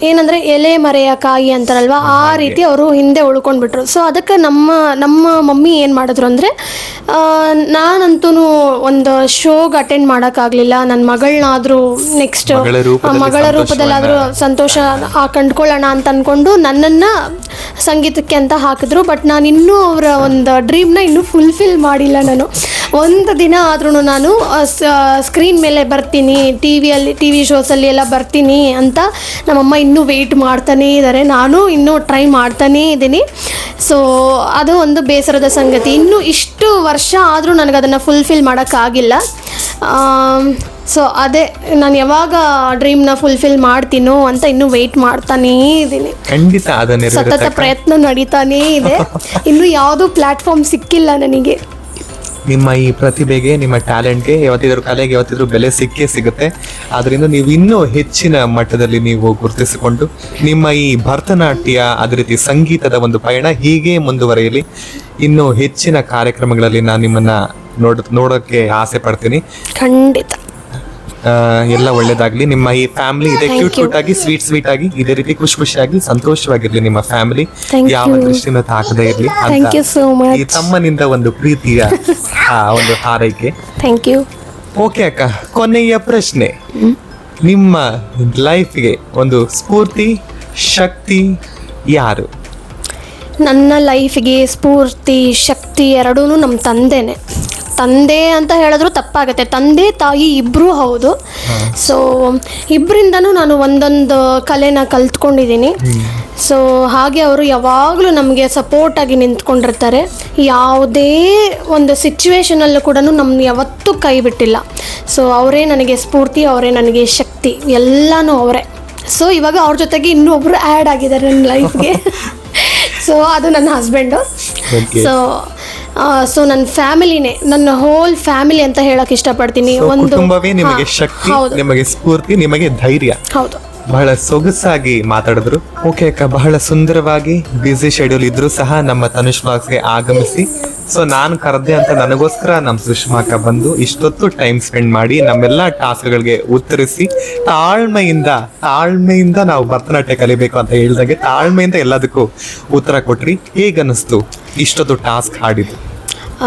ಏನಂದರೆ ಎಲೆ ಮರೆಯ ಕಾಯಿ ಅಂತಾರಲ್ವ, ಆ ರೀತಿ ಅವರು ಹಿಂದೆ ಉಳ್ಕೊಂಡ್ಬಿಟ್ರು. ಸೊ ಅದಕ್ಕೆ ನಮ್ಮ ಮಮ್ಮಿ ಏನು ಮಾಡಿದ್ರು ಅಂದರೆ, ನಾನಂತೂ ಒಂದು ಶೋಗೆ ಅಟೆಂಡ್ ಮಾಡೋಕ್ಕಾಗಲಿಲ್ಲ. ನನ್ನ ಮಗಳನ್ನಾದರೂ ನೆಕ್ಸ್ಟ್ ಮಗಳ ರೂಪದಲ್ಲಾದರೂ ಸಂತೋಷ ಕಂಡ್ಕೊಳ್ಳೋಣ ಅಂತ ಅಂದ್ಕೊಂಡು ನನ್ನನ್ನು ಸಂಗೀತಕ್ಕೆ ಅಂತ ಹಾಕಿದ್ರು. ಬಟ್ ನಾನು ಇನ್ನೂ ಅವರ ಒಂದು ಡ್ರೀಮ್ನ ಇನ್ನೂ ಫುಲ್ಫಿಲ್ ಮಾಡಿಲ್ಲ. ನಾನು ಒಂದು ದಿನ ಆದ್ರೂ ನಾನು ಸ್ಕ್ರೀನ್ ಮೇಲೆ ಬರ್ತೀನಿ, ಟಿ ವಿ ಶೋಸಲ್ಲಿ ಎಲ್ಲ ಬರ್ತೀನಿ ಅಂತ ನಮ್ಮಮ್ಮ ಇನ್ನೂ ವೆಯ್ಟ್ ಮಾಡ್ತಾನೇ ಇದ್ದಾರೆ. ನಾನು ಇನ್ನೂ ಟ್ರೈ ಮಾಡ್ತಾನೇ ಇದ್ದೀನಿ. ಸೊ ಅದು ಒಂದು ಬೇಸರದ ಸಂಗತಿ. ಇನ್ನೂ ಇಷ್ಟು ವರ್ಷ ಆದರೂ ನನಗೆ ಅದನ್ನು ಫುಲ್ಫಿಲ್ ಮಾಡೋಕ್ಕಾಗಿಲ್ಲ. ಸೊ ಅದೇ, ನಾನು ಯಾವಾಗ ಡ್ರೀಮ್ನ ಫುಲ್ಫಿಲ್ ಮಾಡ್ತೀನೋ ಅಂತ ಇನ್ನೂ ವೆಯ್ಟ್ ಮಾಡ್ತಾನೇ ಇದ್ದೀನಿ. ಖಂಡಿತ ಸತತ ಪ್ರಯತ್ನ ನಡೀತಾನೇ ಇದೆ. ಇನ್ನೂ ಯಾವುದೂ ಪ್ಲಾಟ್ಫಾರ್ಮ್ ಸಿಕ್ಕಿಲ್ಲ ನನಗೆ. ನಿಮ್ಮ ಈ ಪ್ರತಿಭೆಗೆ, ನಿಮ್ಮ ಟ್ಯಾಲೆಂಟ್ಗೆ ಯಾವತ್ತಿದ್ರು, ಕಲೆಗೆ ಯಾವತ್ತಿದ್ರು ಬೆಲೆ ಸಿಕ್ಕೇ ಸಿಗುತ್ತೆ. ಆದ್ರಿಂದ ನೀವು ಇನ್ನೂ ಹೆಚ್ಚಿನ ಮಟ್ಟದಲ್ಲಿ ನೀವು ಗುರುತಿಸಿಕೊಂಡು ನಿಮ್ಮ ಈ ಭರತನಾಟ್ಯ, ಅದೇ ರೀತಿ ಸಂಗೀತದ ಒಂದು ಪಯಣ ಹೀಗೆ ಮುಂದುವರಿಯಲಿ. ಇನ್ನೂ ಹೆಚ್ಚಿನ ಕಾರ್ಯಕ್ರಮಗಳಲ್ಲಿ ನಾನು ನಿಮ್ಮನ್ನ ನೋಡೋಕ್ಕೆ ಆಸೆ ಪಡ್ತೀನಿ. ಖಂಡಿತ. ಎಲ್ಲ ಒಳ್ಳೇದಾಗ್ಲಿ. ನಿಮ್ಮ ಈ ಫ್ಯಾಮಿಲಿ ಇದೆ ಕ್ಯೂಟ್ ಆಗಿ, ಸ್ವೀಟ್ ಆಗಿ, ಇದೇ ರೀತಿ ಖುಷಿಯಾಗಿ ಸಂತೋಷವಾಗಿರ್ಲಿ. ನಿಮ್ಮ ಫ್ಯಾಮಿಲಿ ಯಾವ ದೃಷ್ಟಿಯಿಂದ ತಾಕದೇ ಇರ್ಲಿ ಅಂತ ಈ ತಮ್ಮನಿಂದ ಒಂದು ಪ್ರೀತಿಯ ಒಂದು ಹಾರೈಕೆ. Thank you. ಓಕೆ ಅಕ್ಕ, ಕೊನೆಯ ಪ್ರಶ್ನೆ, ನಿಮ್ಮ ಲೈಫ್ಗೆ ಒಂದು ಸ್ಫೂರ್ತಿ ಶಕ್ತಿ ಯಾರು? ನನ್ನ ಲೈಫಿಗೆ ಸ್ಫೂರ್ತಿ ಶಕ್ತಿ ಎರಡೂ ನಮ್ಮ ತಂದೆನೇ. ತಂದೆ ಅಂತ ಹೇಳಿದ್ರು ತಪ್ಪಾಗುತ್ತೆ, ತಂದೆ ತಾಯಿ ಇಬ್ಬರೂ ಹೌದು. ಸೊ ಇಬ್ಬರಿಂದನೂ ನಾನು ಒಂದೊಂದು ಕಲೆನ ಕಲ್ತ್ಕೊಂಡಿದ್ದೀನಿ. ಸೊ ಹಾಗೆ ಅವರು ಯಾವಾಗಲೂ ನಮಗೆ ಸಪೋರ್ಟಾಗಿ ನಿಂತ್ಕೊಂಡಿರ್ತಾರೆ. ಯಾವುದೇ ಒಂದು ಸಿಚುವೇಶನಲ್ಲೂ ಕೂಡ ನಮ್ಮನ್ನ ಯಾವತ್ತೂ ಕೈ ಬಿಟ್ಟಿಲ್ಲ. ಸೊ ಅವರೇ ನನಗೆ ಸ್ಫೂರ್ತಿ, ಅವರೇ ನನಗೆ ಶಕ್ತಿ, ಎಲ್ಲನೂ ಅವರೇ. ಸೊ ಇವಾಗ ಅವ್ರ ಜೊತೆಗೆ ಇನ್ನೊಬ್ರು ಆ್ಯಡ್ ಆಗಿದ್ದಾರೆ ನನ್ನ ಲೈಫ್ಗೆ. ಸೊ ಅದು ನನ್ನ ಹಸ್ಬೆಂಡು. ಸೊ ನನ್ನ ಫ್ಯಾಮಿಲಿನೇ, ನನ್ನ ಹೋಲ್ ಫ್ಯಾಮಿಲಿ ಅಂತ ಹೇಳಕ್ ಇಷ್ಟಪಡ್ತೀನಿ. ಒಂದು ಕುಟುಂಬವೇ ನಿಮಗೆ ಶಕ್ತಿ, ನಿಮಗೆ ಸ್ಫೂರ್ತಿ, ನಿಮಗೆ ಧೈರ್ಯ. ಹೌದು. ಬಹಳ ಸೊಗಸಾಗಿ ಮಾತಾಡಿದ್ರು. ಓಕೆ ಅಕ್ಕ, ಬಹಳ ಸುಂದರವಾಗಿ ಬ್ಯುಸಿ ಶೆಡ್ಯೂಲ್ ಇದ್ರು ಸಹ ನಮ್ಮ ತನುಷ್ ವ್ಲಾಗ್ಸ್ಗೆ ಆಗಮಿಸಿ, ಸೊ ನಾನು ಕರೆದೆ ಅಂತ ನನಗೋಸ್ಕರ ನಮ್ಮ ಸುಷ್ಮಾಕ ಬಂದು ಇಷ್ಟೊತ್ತು ಟೈಮ್ ಸ್ಪೆಂಡ್ ಮಾಡಿ ನಮ್ಮೆಲ್ಲ ಟಾಸ್ಕ್ಗಳಿಗೆ ಉತ್ತರಿಸಿ ತಾಳ್ಮೆಯಿಂದ ನಾವು ಭರತನಾಟ್ಯ ಕಲಿಬೇಕು ಅಂತ ಹೇಳ್ದಂಗೆ ತಾಳ್ಮೆಯಿಂದ ಎಲ್ಲದಕ್ಕೂ ಉತ್ತರ ಕೊಟ್ರಿ. ಹೇಗನ್ನಿಸ್ತು ಇಷ್ಟೊತ್ತು ಟಾಸ್ಕ್ ಹಾಡಿದ್ದು?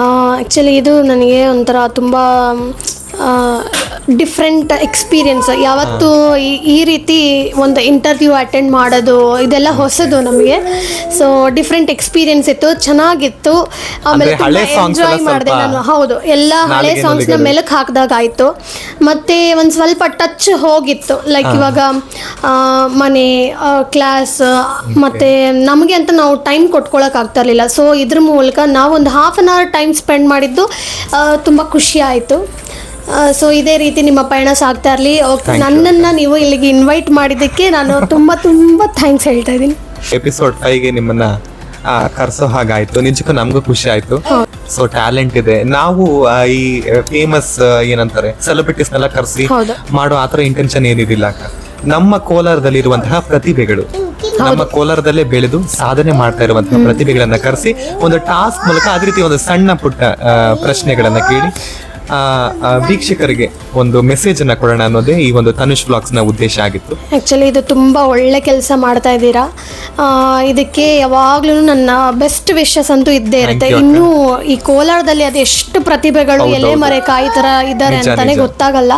ಆ್ಯಕ್ಚುಲಿ ಇದು ನನಗೆ ಒಂಥರ ತುಂಬ ಡಿಫ್ರೆಂಟ್ ಎಕ್ಸ್ಪೀರಿಯನ್ಸ್. ಯಾವತ್ತು ಈ ರೀತಿ ಒಂದು ಇಂಟರ್ವ್ಯೂ ಅಟೆಂಡ್ ಮಾಡೋದು ಇದೆಲ್ಲ ಹೊಸದು ನಮಗೆ. ಸೊ ಡಿಫ್ರೆಂಟ್ ಎಕ್ಸ್ಪೀರಿಯನ್ಸ್ ಇತ್ತು, ಚೆನ್ನಾಗಿತ್ತು. ಆಮೇಲೆ ತುಂಬ ಎಂಜಾಯ್ ಮಾಡಿದೆ ನಾನು. ಹೌದು, ಎಲ್ಲ ಹಳೆ ಸಾಂಗ್ಸ್ನ ಮೆಲುಕು ಹಾಕಿದಾಗ ಆಯಿತು. ಮತ್ತು ಒಂದು ಸ್ವಲ್ಪ ಟಚ್ ಹೋಗಿತ್ತು, ಲೈಕ್ ಇವಾಗ ಮನೆ, ಕ್ಲಾಸ್, ಮತ್ತು ನಮಗೆ ಅಂತ ನಾವು ಟೈಮ್ ಕೊಟ್ಕೊಳ್ಳೋಕೆ ಆಗ್ತಾ ಇರಲಿಲ್ಲ. ಸೊ ಇದ್ರ ಮೂಲಕ ನಾವು ಒಂದು half an hour time spend ಮಾಡಿದ್ದು ತುಂಬ ಖುಷಿ ಆಯಿತು. ಸೊ ಇದೇ ರೀತಿ ನಿಮ್ಮ ಪಯಣ ಸಾಗ್ತಾ ಇರಲಿ. ನನ್ನನ್ನು ನೀವು ಇಲ್ಲಿಗೆ ಇನ್ವೈಟ್ ಮಾಡಿದ್ದಕ್ಕೆ ನಾನು ತುಂಬ ತುಂಬ ಥ್ಯಾಂಕ್ಸ್ ಹೇಳ್ತಾ ಇದ್ದೀನಿ. ಎಪಿಸೋಡ್ 5ಗೆ ನಿಮ್ಮನ್ನ ಕರ್ಸೋ ಹಾಗಾಯ್ತು, ನಿಜಕ್ಕೂ ನಮಗೂ ಖುಷಿ ಆಯ್ತು. ಸೊ ಟ್ಯಾಲೆಂಟ್ ಇದೆ. ನಾವು ಈ ಫೇಮಸ್ ಏನಂತಾರೆ ಸೆಲೆಬ್ರಿಟೀಸ್ನೆಲ್ಲ ಕರ್ಸಿ ಮಾಡೋ ಆತರ ಇಂಟೆನ್ಷನ್ ಏನಿದಿಲ್ಲ. ನಮ್ಮ ಕೋಲಾರದಲ್ಲಿರುವಂತಹ ಪ್ರತಿಭೆಗಳು, ನಮ್ಮ ಕೋಲಾರದಲ್ಲೇ ಬೆಳೆದು ಸಾಧನೆ ಮಾಡ್ತಾ ಇರುವಂತಹ ಪ್ರತಿಭೆಗಳನ್ನ ಕರೆಸಿ ಒಂದು ಟಾಸ್ಕ್ ಮೂಲಕ ಅದೇ ರೀತಿ ಒಂದು ಸಣ್ಣ ಪುಟ್ಟ ಪ್ರಶ್ನೆಗಳನ್ನ ಕೇಳಿ ವೀಕ್ಷಕರಿಗೆ ಒಂದು ಮೆಸೇಜ್ ಅನ್ನ ಕೊಡೋಣ ಅನ್ನೋದೇ ಈ ಒಂದು ತನುಷ್ ವ್ಲಾಗ್ಸ್ ನ ಉದ್ದೇಶ ಆಗಿತ್ತು. ಆ್ಯಕ್ಚುಲಿ ಇದು ತುಂಬ ಒಳ್ಳೆ ಕೆಲಸ ಮಾಡ್ತಾ ಇದ್ದೀರಾ. ಇದಕ್ಕೆ ಯಾವಾಗ್ಲೂ ನನ್ನ ಬೆಸ್ಟ್ ವಿಶಸ್ ಅಂತೂ ಇದ್ದೇ ಇರುತ್ತೆ. you, ಇನ್ನೂ ಈ ಕೋಲಾರದಲ್ಲಿ ಅದೆಷ್ಟು ಪ್ರತಿಭೆಗಳು ಎಲೆ ಮರೆಕಾಯಿ ಥರ ಇದ್ದಾರೆ ನಿಜ, ಅಂತಾನೆ ನಿಜ. ಗೊತ್ತಾಗಲ್ಲ.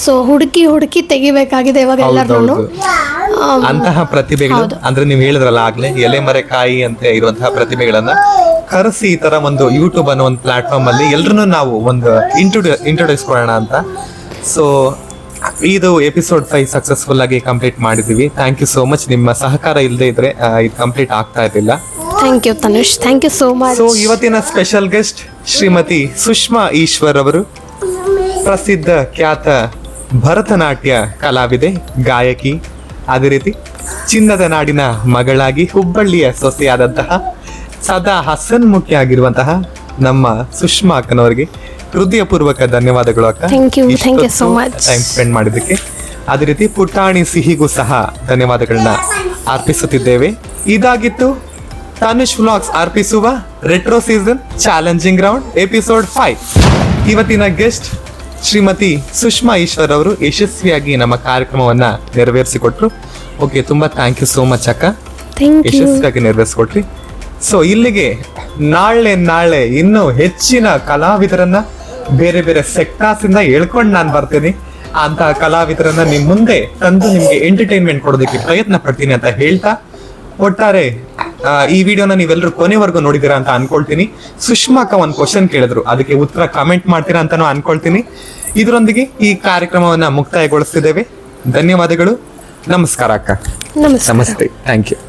ಸೊ ಹುಡುಕಿ ತೆಗಿಬೇಕಾಗಿದೆ ಇವಾಗ ಎಲ್ಲರೂ. ಅಂತಹ ಪ್ರತಿಭೆಗಳು ಅಂದ್ರೆ ನೀವು ಹೇಳಿದ್ರಲ್ಲ ಆಗ್ಲೇ ಎಲೆ ಮರೆಕಾಯಿ ಅಂತ ಇರುವಂತಹ ಪ್ರತಿಭೆಗಳನ್ನ ಕರೆಸಿ ಈ ತರ ಒಂದು ಯೂಟ್ಯೂಬ್ ಅನ್ನೋ ಒಂದು ಪ್ಲಾಟ್ಫಾರ್ಮ್ ಅಲ್ಲಿ ಎಲ್ರು ನಾವು ಒಂದು ಇಂಟ್ರೊಡ್ಯೂಸ್ ಕೊಡೋಣ ಅಂತ. ಸೊ ಇದು ಎಪಿಸೋಡ್ 5 ಸಕ್ಸಸ್ಫುಲ್ ಆಗಿ ಕಂಪ್ಲೀಟ್ ಮಾಡಿದೀವಿ. Thank you so much. ನಿಮ್ಮ ಸಹಕಾರ ಇಲ್ಲದೆ ಇದ್ರೆ ಇದು ಕಂಪ್ಲೀಟ್ ಆಗ್ತಾ ಇರಲಿಲ್ಲ. Thank you Tanush, thank you so much. So ಇವತ್ತಿನ ಸ್ಪೆಷಲ್ ಗೆಸ್ಟ್ ಶ್ರೀಮತಿ ಸುಷ್ಮಾ ಈಶ್ವರ್ ಅವರು, ಪ್ರಸಿದ್ಧ ಖ್ಯಾತ ಭರತನಾಟ್ಯ ಕಲಾವಿದೆ, ಗಾಯಕಿ, ಅದೇ ರೀತಿ ಚಿನ್ನದ ನಾಡಿನ ಮಗಳಾಗಿ ಹುಬ್ಬಳ್ಳಿಯ ಸೊಸೆಯಾದಂತಹ ಸದಾ ಹಸನ್ಮುಖಿ ಆಗಿರುವಂತಹ ನಮ್ಮ ಸುಷ್ಮಾ ಅಕ್ಕನವರಿಗೆ ಹೃದಯಪೂರ್ವಕ ಧನ್ಯವಾದಗಳು ಅಕ್ಕ. Thank you so much. Time spend ಮಾಡಿದ್ದಕ್ಕೆ. ಅದೇ ರೀತಿ ಪುಟಾಣಿ ಸಿಹಿಗೂ ಸಹ ಧನ್ಯವಾದಗಳನ್ನ ಅರ್ಪಿಸುತ್ತಿದ್ದೇವೆ. ಇದಾಗಿತ್ತು ತನುಷ್ ವ್ಲಾಗ್ಸ್ ಅರ್ಪಿಸುವ retro season challenging round episode 5. ಇವತ್ತಿನ ಗೆಸ್ಟ್ ಶ್ರೀಮತಿ ಸುಷ್ಮಾ ಈಶ್ವರ್ ಅವರು ಯಶಸ್ವಿಯಾಗಿ ನಮ್ಮ ಕಾರ್ಯಕ್ರಮವನ್ನ ನೆರವೇರಿಸಿಕೊಟ್ರು. ಓಕೆ, ತುಂಬಾ ಥ್ಯಾಂಕ್ ಯು ಸೋ ಮಚ್ ಅಕ್ಕ, ಥ್ಯಾಂಕ್ ಯು. ಯಶಸ್ವಿಯಾಗಿ ನೆರವೇರಿಸಿಕೊಟ್ರಿ. ಸೊ ಇಲ್ಲಿಗೆ ನಾಳೆ ಇನ್ನೂ ಹೆಚ್ಚಿನ ಕಲಾವಿದರನ್ನ ಬೇರೆ ಬೇರೆ ಸೆಕ್ಟಾರ್ಸ್ ಇಂದ ಹೇಳ್ಕೊಂಡು ನಾನು ಬರ್ತೀನಿ. ಅಂತ ಕಲಾವಿದರನ್ನ ನಿಮ್ ಮುಂದೆ ತಂದು ನಿಮ್ಗೆ ಎಂಟರ್ಟೈನ್ಮೆಂಟ್ ಕೊಡೋದಕ್ಕೆ ಪ್ರಯತ್ನ ಪಡ್ತೀನಿ ಅಂತ ಹೇಳ್ತಾ, ಒಟ್ಟಾರೆ ಈ ವಿಡಿಯೋನ ನೀವೆಲ್ಲರೂ ಕೊನೆವರೆಗೂ ನೋಡಿದೀರಾ ಅಂತ ಅನ್ಕೊಳ್ತೀನಿ. ಸುಷ್ಮಾ ಅಕ್ಕ ಒಂದು ಕ್ವಶನ್ ಕೇಳಿದ್ರು, ಅದಕ್ಕೆ ಉತ್ತರ ಕಮೆಂಟ್ ಮಾಡ್ತೀರಾ ಅಂತಾನು ಅನ್ಕೊಳ್ತೀನಿ. ಇದರೊಂದಿಗೆ ಈ ಕಾರ್ಯಕ್ರಮವನ್ನ ಮುಕ್ತಾಯಗೊಳಿಸ್ತಿದ್ದೇವೆ. ಧನ್ಯವಾದಗಳು. ನಮಸ್ಕಾರ ಅಕ್ಕ. ನಮಸ್ಕಾರ. ನಮಸ್ತೆ. Thank you.